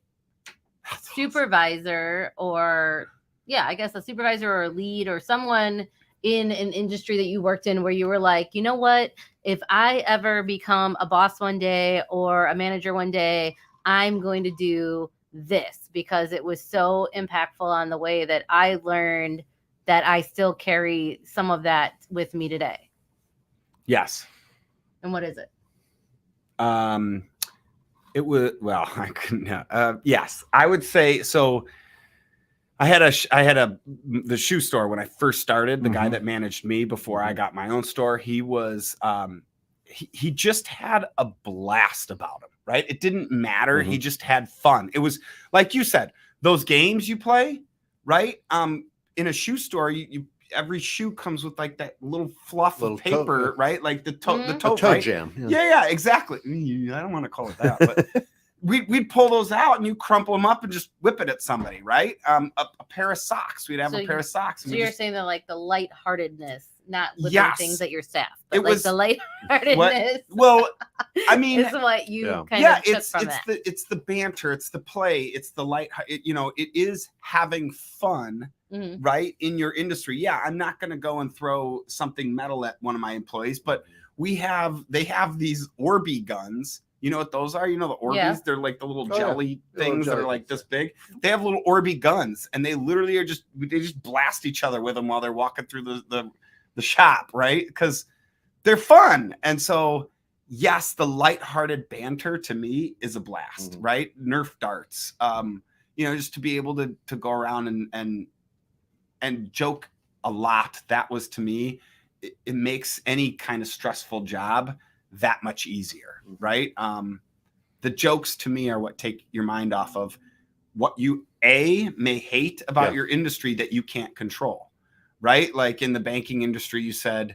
supervisor or a supervisor or a lead or someone in an industry that you worked in where you were like, you know what, if I ever become a boss one day or a manager one day, I'm going to do this because it was so impactful on the way that I learned that I still carry some of that with me today? Yes. And what is it? It was, I couldn't, yes, I would say, so I had the shoe store when I first started. The guy that managed me before I got my own store, he was, he just had a blast about him, right? It didn't matter. He just had fun. It was like you said, those games you play, right? In a shoe store, every shoe comes with like that little fluff of paper, right? Like the toe right? Jam. Yeah, exactly. I don't want to call it that, but we'd pull those out and you crumple them up and just whip it at somebody, right? A pair of socks. We'd have a pair of socks. So you're saying that like the lightheartedness, not whipping things at your staff, but it was the lightheartedness. Well, I mean, is what you kind of took from that. It's the banter, it's the play, it's the light. It is having fun. Right, in your industry. Yeah, I'm not going to go and throw something metal at one of my employees, but they have these Orby guns. You know what those are? You know the Orbeez? They're like the little jelly things that are like this big. They have little Orby guns, and they literally are they just blast each other with them while they're walking through the shop, right? Because they're fun. And so, yes, the lighthearted banter to me is a blast, right? Nerf darts. Just to be able to go around and joke a lot. That was, to me, it makes any kind of stressful job that much easier, right? The jokes to me are what take your mind off of what you may hate about your industry that you can't control, right? Like in the banking industry, you said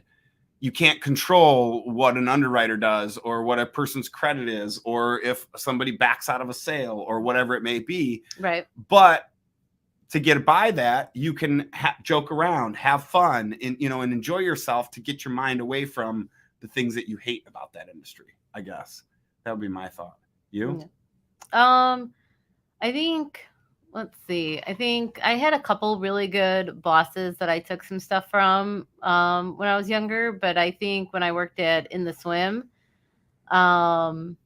you can't control what an underwriter does or what a person's credit is, or if somebody backs out of a sale or whatever it may be. Right. But to get by that, you can joke around, have fun, and enjoy yourself to get your mind away from the things that you hate about that industry. I guess that would be my thought. You? I think let's see. I think I had a couple really good bosses that I took some stuff from when I was younger. But I think when I worked at In the Swim, um,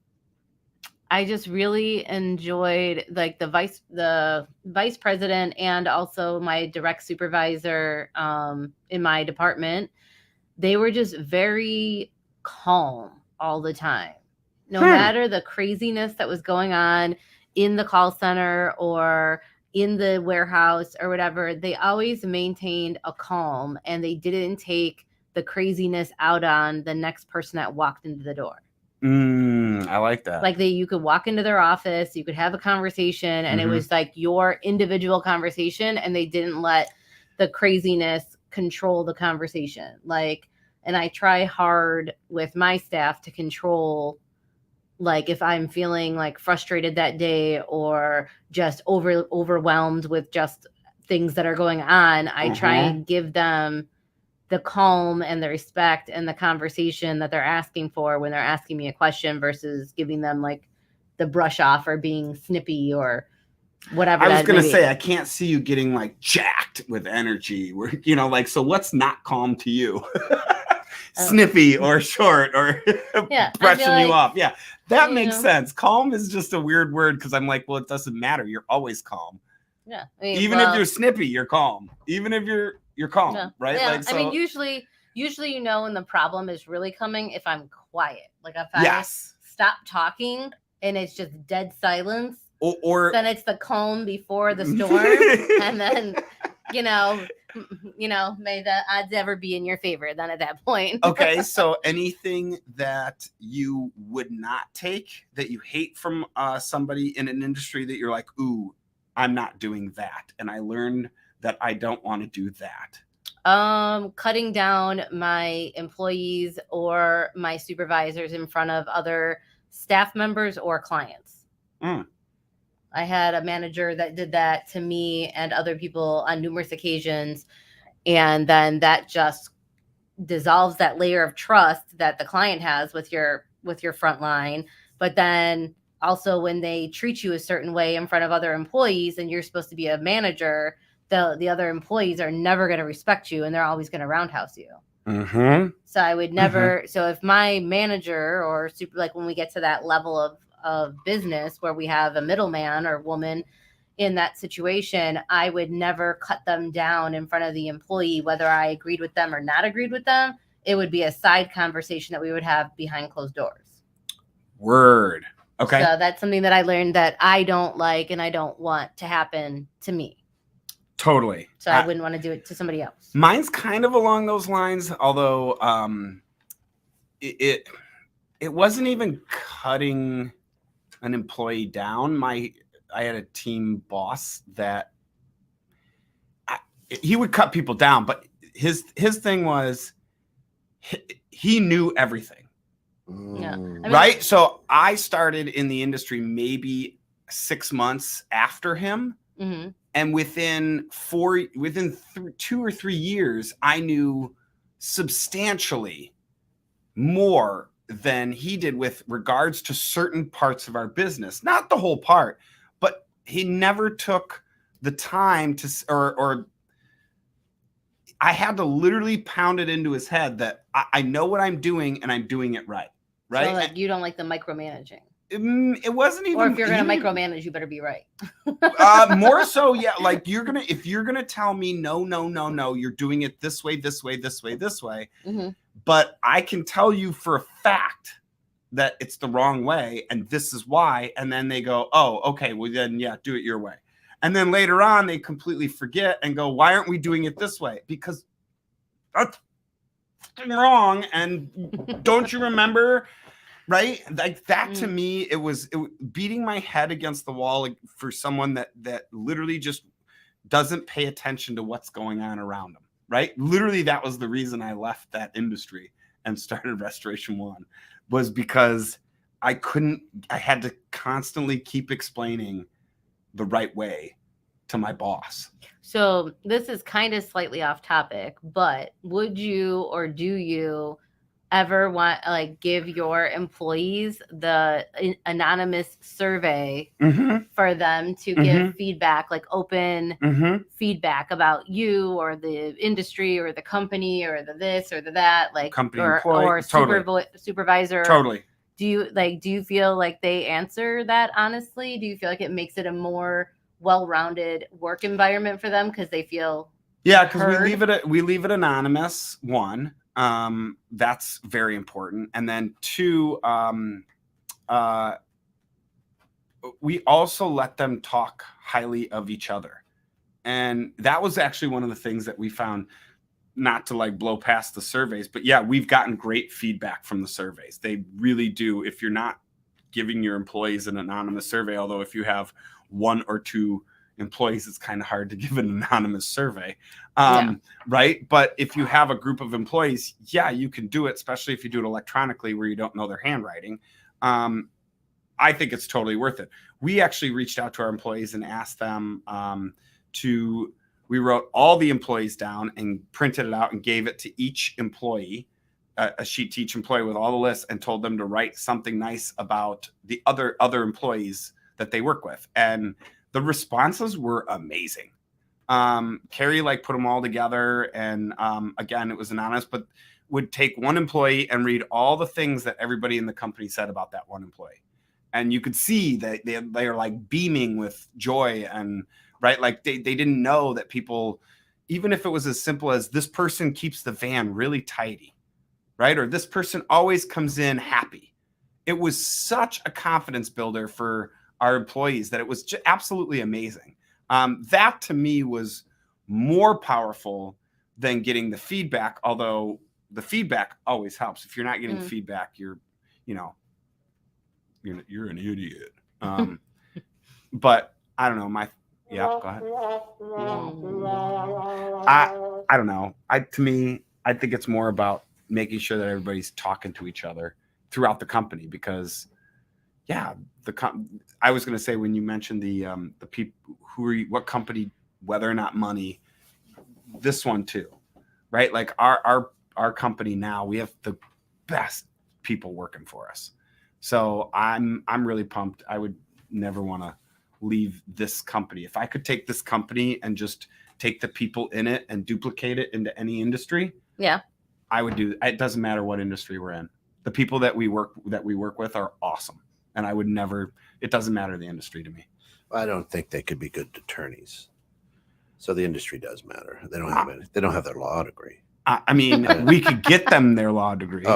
I just really enjoyed like the vice president and also my direct supervisor in my department. They were just very calm all the time. No matter the craziness that was going on in the call center or in the warehouse or whatever, they always maintained a calm and they didn't take the craziness out on the next person that walked into the door. I like that. Like you could walk into their office, you could have a conversation, and it was like your individual conversation, and they didn't let the craziness control the conversation. Like, and I try hard with my staff to control, like if I'm feeling like frustrated that day or just overwhelmed with just things that are going on, I try and give them the calm and the respect and the conversation that they're asking for when they're asking me a question versus giving them like the brush off or being snippy or whatever. I was going to say, I can't see you getting like jacked with energy where, you know, like, so what's not calm to you? Snippy or short or brushing you off. Yeah, that makes sense. Calm is just a weird word because I'm like, well, it doesn't matter. You're always calm. Yeah. Even if you're snippy, you're calm. Even if you're calm, right? Yeah. Like, so, I mean, usually you know when the problem is really coming if I'm quiet. Like if I stop talking and it's just dead silence, or then it's the calm before the storm, and then you know, may the odds ever be in your favor then at that point. Okay, so anything that you would not take that you hate from somebody in an industry that you're like, ooh, I'm not doing that, and I learned that I don't want to do that. Cutting down my employees or my supervisors in front of other staff members or clients. I had a manager that did that to me and other people on numerous occasions, and then that just dissolves that layer of trust that the client has with your front line. But then also when they treat you a certain way in front of other employees and you're supposed to be a manager, the other employees are never going to respect you and they're always going to roundhouse you. So I would never. So if my manager or like when we get to that level of business where we have a middleman or woman in that situation, I would never cut them down in front of the employee, whether I agreed with them or not agreed with them. It would be a side conversation that we would have behind closed doors. Word. Okay. So that's something that I learned that I don't like and I don't want to happen to me. Totally. So I wouldn't want to do it to somebody else. Mine's kind of along those lines, although it wasn't even cutting an employee down. I had a team boss that he would cut people down, but his thing was he knew everything. Yeah. Right? So I started in the industry maybe 6 months after him. And within 2 or 3 years, I knew substantially more than he did with regards to certain parts of our business. Not the whole part, but he never took the time to, or I had to literally pound it into his head that I know what I'm doing and I'm doing it right. Right. So like you don't like the micromanaging. It wasn't even. Or if you're going to micromanage, you better be right. More so, yeah. Like if you're gonna tell me no, you're doing it this way. But I can tell you for a fact that it's the wrong way, and this is why. And then they go, oh, okay, well then yeah, do it your way. And then later on, they completely forget and go, why aren't we doing it this way? Because that's wrong. And don't you remember? Right? Like that to me, it was beating my head against the wall for someone that literally just doesn't pay attention to what's going on around them. Right? Literally, that was the reason I left that industry and started Restoration One, was because I had to constantly keep explaining the right way to my boss. So this is kind of slightly off topic, but would you or do you ever want like give your employees the anonymous survey for them to give feedback, like open feedback about you or the industry or the company or the this or the that, like company or employee, supervisor? Totally. Do you feel like they answer that honestly? Do you feel like it makes it a more well-rounded work environment for them because they feel because heard? we leave it anonymous, one. That's very important. And then two, we also let them talk highly of each other. And that was actually one of the things that we found, not to like blow past the surveys, but yeah, we've gotten great feedback from the surveys. They really do. If you're not giving your employees an anonymous survey, although if you have one or two employees, it's kind of hard to give an anonymous survey. Right. But if you have a group of employees, yeah, you can do it, especially if you do it electronically where you don't know their handwriting. I think it's totally worth it. We actually reached out to our employees and asked them we wrote all the employees down and printed it out and gave it to each employee, a sheet to each employee with all the lists, and told them to write something nice about the other employees that they work with. And the responses were amazing. Carrie like put them all together, and again, it was anonymous, but would take one employee and read all the things that everybody in the company said about that one employee. And you could see that they are like beaming with joy, and right, like they didn't know that people, even if it was as simple as this person keeps the van really tidy, right? Or this person always comes in happy. It was such a confidence builder for our employees that it was just absolutely amazing. That to me was more powerful than getting the feedback, although the feedback always helps. If you're not getting feedback, you're an idiot. But I don't know. Go ahead. I don't know. To me, I think it's more about making sure that everybody's talking to each other throughout the company, because I was going to say, when you mentioned the people what company, whether or not money, this one too, right? Like our company now, we have the best people working for us. So I'm really pumped. I would never want to leave this company. If I could take this company and just take the people in it and duplicate it into any industry, I would do. It doesn't matter what industry we're in. The people that we work with are awesome, and I would never. It doesn't matter the industry to me. I don't think they could be good attorneys. So the industry does matter. They don't have They don't have their law degree. I mean, we could get them their law degree.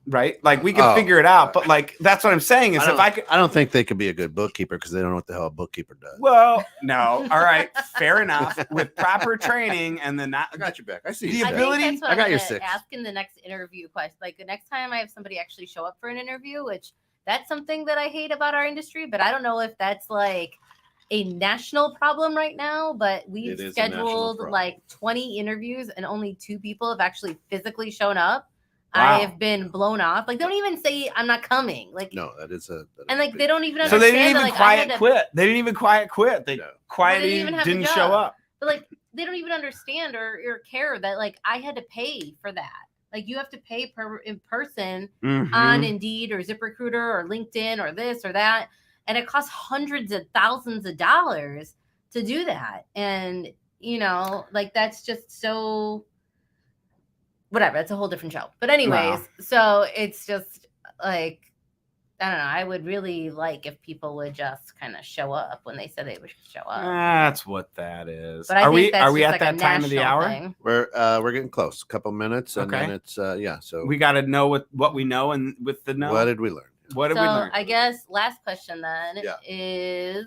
Right? Like we could figure it out, but like that's what I'm saying is I don't think they could be a good bookkeeper because they don't know what the hell a bookkeeper does. Well, no. All right, fair enough. With proper training and then I got your back. I see the ability. I got your six. Ask in the next interview question. Like the next time I have somebody actually show up for an interview, which that's something that I hate about our industry, but I don't know if that's like a national problem right now, but we've scheduled like 20 interviews and only 2 people have actually physically shown up. Wow. I have been blown off. Like they don't even say I'm not coming. Like no, that is they don't even understand. So they didn't even quiet quit. They didn't even quiet quit. They quietly didn't show up. But like they don't even understand or care that like I had to pay for that. Like you have to pay in person on Indeed or ZipRecruiter or LinkedIn or this or that. And it costs hundreds of thousands of dollars to do that. And, like that's just so whatever. It's a whole different show. But anyways, So it's just like, I don't know. I would really like if people would just kind of show up when they said they would show up. That's what that is. But are we at that time of the hour? Thing. We're getting close. A couple minutes, and then it's So we got to know what we know, and with the know. What did we learn? What did we learn? I guess last question then is,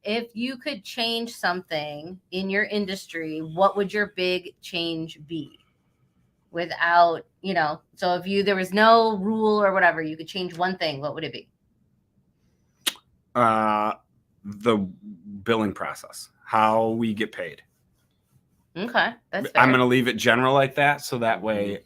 if you could change something in your industry, what would your big change be? Without, so if there was no rule or whatever, you could change one thing, what would it be? The billing process, how we get paid. Okay, that's fair. I'm going to leave it general like that, so that way,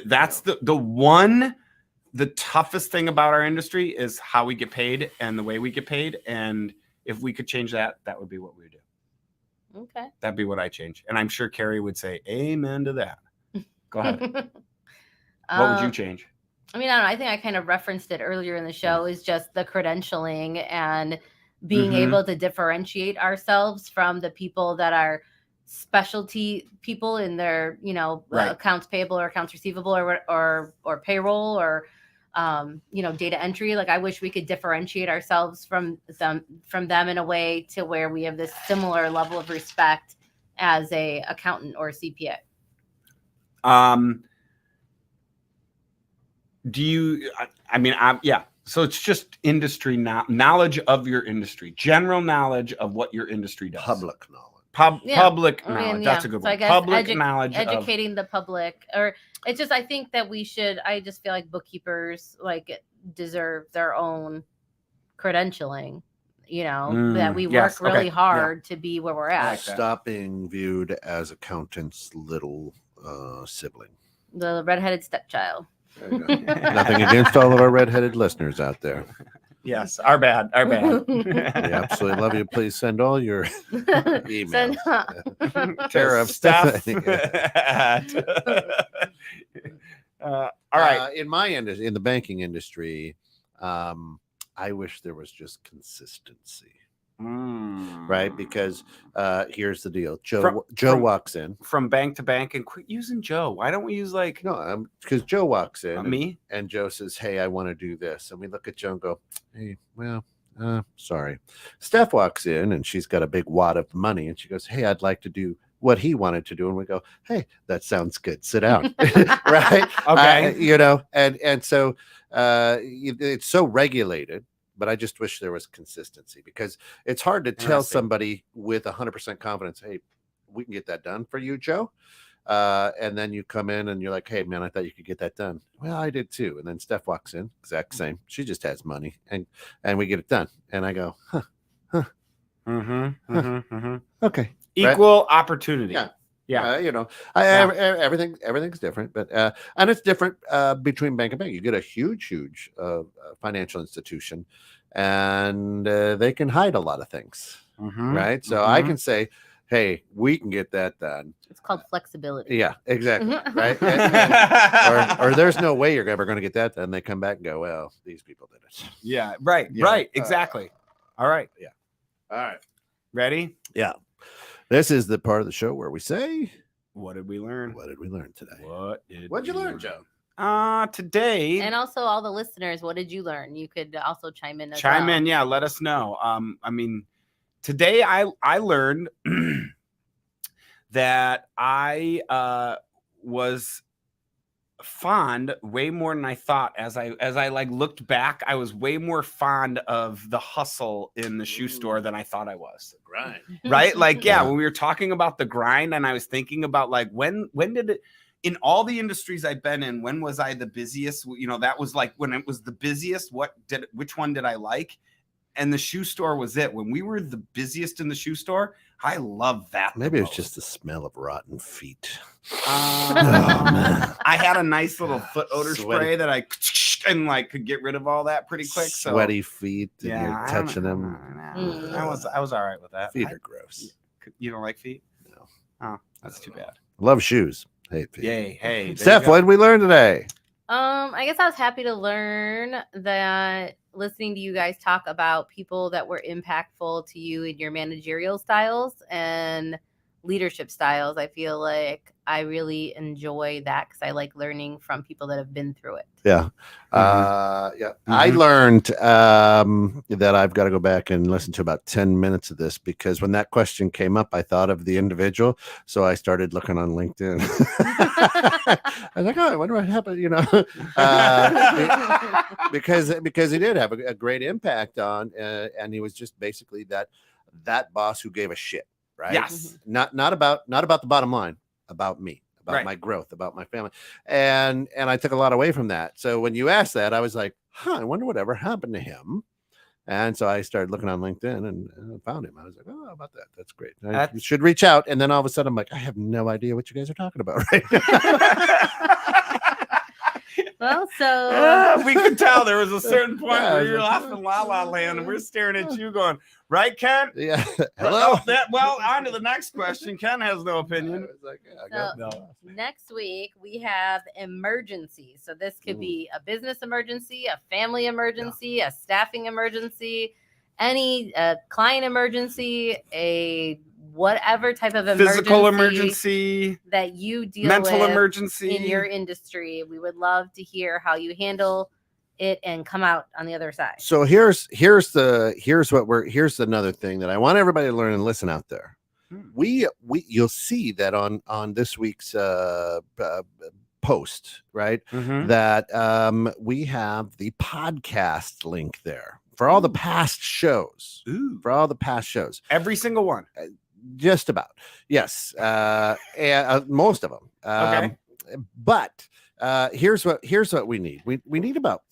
that's the toughest thing about our industry is how we get paid and the way we get paid. And if we could change that, that would be what we would do. Okay. That'd be what I change. And I'm sure Carrie would say amen to that. Go ahead. What would you change? I mean, I don't know. I think I kind of referenced it earlier in the show, is just the credentialing and being able to differentiate ourselves from the people that are specialty people in their, accounts payable or accounts receivable or payroll or, data entry. Like, I wish we could differentiate ourselves from them in a way to where we have this similar level of respect as a accountant or a CPA. Do you, yeah. So it's just industry knowledge of your industry, general knowledge of what your industry does. Public knowledge. Public knowledge. That's a good one. I guess public knowledge. Educating the public. Or it's just, I think that I just feel like bookkeepers deserve their own credentialing, that we work really hard to be where we're at. Stop being viewed as accountant's little sibling. The redheaded stepchild. Nothing against all of our redheaded listeners out there. Yes, our bad. We absolutely love you. Please send all your emails. Tara of Steph. All right. In my industry, in the banking industry, I wish there was just consistency. Right, because here's the deal. Joe walks in from bank to bank, and quit using Joe. Why don't we use because Joe walks in me and Joe says, "Hey, I want to do this," and we look at Joe and go, "Hey, well, sorry." Steph walks in and she's got a big wad of money, and she goes, "Hey, I'd like to do what he wanted to do," and we go, "Hey, that sounds good. Sit down." Right? Okay. And so it's so regulated. But I just wish there was consistency, because it's hard to tell somebody with 100% confidence, "Hey, we can get that done for you, Joe." And then you come in and you're like, "Hey, man, I thought you could get that done." "Well, I did too." And then Steph walks in, exact same. She just has money, and we get it done. And I go, okay. Equal opportunity. Yeah. Everything's different, but and it's different between bank and bank. You get a huge financial institution, and they can hide a lot of things, right? So I can say, "Hey, we can get that done." It's called flexibility. Yeah, exactly. Right. Or there's no way you're ever going to get that done. They come back and go, "Well, these people did it." Yeah. Right. Right. Exactly. All right. Yeah. All right. Ready? Yeah. This is the part of the show where we say, "What did we learn? What did we learn today? What'd you learn, Joe?" Today. And also all the listeners, what did you learn? You could also chime in. Yeah. Let us know. Today I learned that I was fond way more than I thought. As I looked back, I was way more fond of the hustle in the shoe store than I thought I was. The grind. Right? When we were talking about the grind, and I was thinking about when did it, in all the industries I've been in, when was I the busiest? That was when it was the busiest. Which one did I like? And the shoe store was it. When we were the busiest in the shoe store, I love that. Maybe it's just the smell of rotten feet. I had a nice little foot odor spray that I could get rid of all that pretty quick. Sweaty feet. And you're touching them. I was all right with that. Feet are gross. You don't like feet? No. Oh, that's too bad. Love shoes. Hate feet. Yay. Hey, Steph, what did we learn today? I guess I was happy to learn that listening to you guys talk about people that were impactful to you in your managerial styles and leadership styles. I feel like I really enjoy that because I like learning from people that have been through it. Yeah. I learned that I've got to go back and listen to about 10 minutes of this, because when that question came up, I thought of the individual. So I started looking on LinkedIn. I was like, "Oh, I wonder what happened," because he did have a great impact on, and he was just basically that boss who gave a shit. Right. Yes. Not about the bottom line, about me, about my growth, about my family. And I took a lot away from that. So when you asked that, I was like, I wonder whatever happened to him. And so I started looking on LinkedIn and found him. I was like, "Oh, how about that? That's great. You should reach out." And then all of a sudden I'm like, I have no idea what you guys are talking about right now. Well, so We could tell there was a certain point Yeah, where I you're was off like, in La La Land, and we're staring at you, going, "Right, Ken?" Yeah. Hello. Hello. Well, on to the next question. Ken has no I opinion. was like, yeah, I So- got no. next week we have emergencies. So this could Ooh. be a business emergency, a family emergency, a staffing emergency, any client emergency, a whatever type of Physical emergency, that you deal mental with emergency. in your industry. We would love to hear how you handle it and come out on the other side. So here's another thing that I want everybody to learn and listen out there. You'll see that on this week's post, right? Mhm. That we have the podcast link there for all the past shows. Ooh. For all the past shows, Every single one. just about, yes, and most of them. Okay. But here's what we need. We need about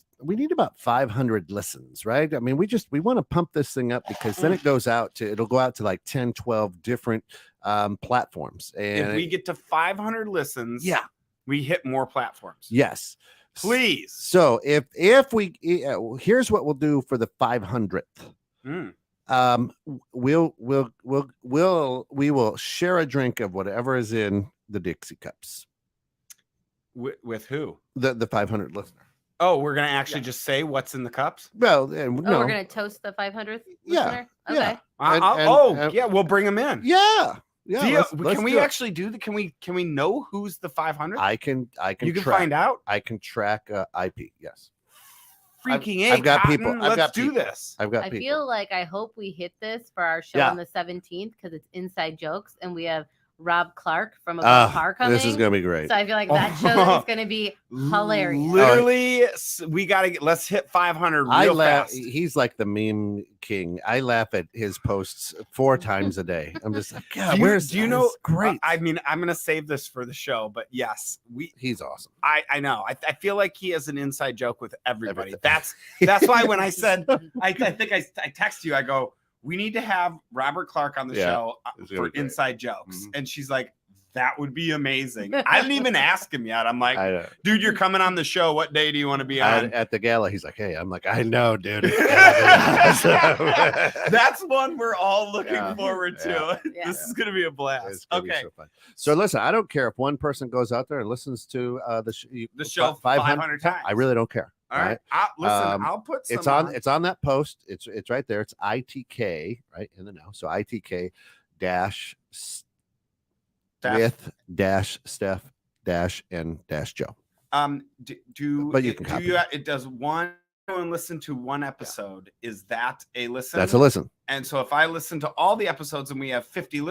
500 listens, right? I mean, we want to pump this thing up because then it'll go out to like 10, 12 different platforms. And If we get to 500 listens, yeah, we hit more platforms. yes, Please. So if we here's what we'll do for the 500th. Mm. We will share a drink of whatever is in the Dixie cups. With who? The 500 listener. Oh, we're gonna actually just say what's in the cups. Well, Oh, no. we're gonna toast the 500th Yeah, listener? yeah. Okay. And- Yeah, we'll bring them in. Yeah. Yeah. Can we do it. actually do that? Can we know who's the 500? I can You can track, find out. I can track IP. Yes. Freaking I've got Cotton, people. I've Let's got do people. this. I've got I people. feel like I hope we hit this for our show Yeah. on the 17th because it's inside jokes and we have Rob Clark from Above Par coming. This is gonna be great. So I feel like that show is going to be hilarious. Literally, let's hit 500 I real laugh. fast. He's like the meme king. I laugh at his posts 4 times a day. I'm just like, God, Do you know? this is great? I mean, I'm gonna save this for the show, but yes, He's awesome. I know. I feel like he has an inside joke with everybody. Everything. That's why when I said I think I text you, I go, we need to have Robert Clark on the Yeah, show it's gonna for be great. inside jokes. Mhm. And she's like, that would be amazing. I didn't even ask him yet. I'm like, I know. dude, you're coming on the show. What day do you want to be on? At the gala, he's like, "Hey," I'm like, "I know, dude." That's one we're all looking Yeah, forward to. yeah. This is gonna be a It's blast. gonna be Okay. so fun. So listen, I don't care if one person goes out there and listens to the show 500 times. I really don't care. All right. Listen, I'll put some It's on that post. It's right there. It's ITK right in the know. So ITK dash with dash Steph dash and dash Joe. But you can do copy you it does one and listen to one episode? Is that a listen? That's a listen. And so if I listen to all the episodes and we have 50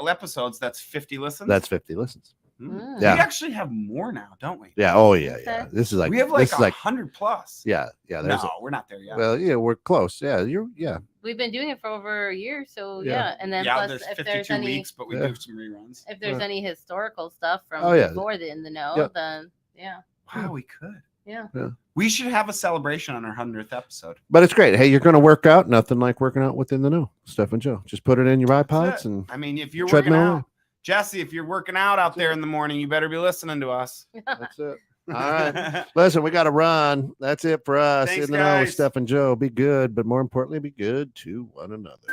episodes, that's 50 listens. That's 50 listens. Mm. Yeah. We actually have more now, don't we? Yeah. Oh yeah. Okay. Yeah. This is like We have like this is like 100 plus. yeah. Yeah. No, There's we're not there yet. well, yeah, we're close. Yeah. We've been doing it for over a year, so Yeah. yeah. And then yeah, plus there's if 52 there's any weeks, but we Yeah. do some reruns. if there's Yeah. any historical stuff from Oh, yeah. before the In the Know, Yeah. then yeah. Wow, we could. Yeah. We should have a celebration on our 100th episode. But it's great. Hey, you're going to work out. Nothing like working out within the know. Steph and Joe. Just put it in your iPods That's it. and I mean, if you're treadmill working away. out, Jesse, if you're working out there in the morning, you better be listening to us. that's it. All right. Listen, we got to run. That's it for us. Thanks, In the know with guys. Steph and Joe. Be good, but more importantly, be good to one another.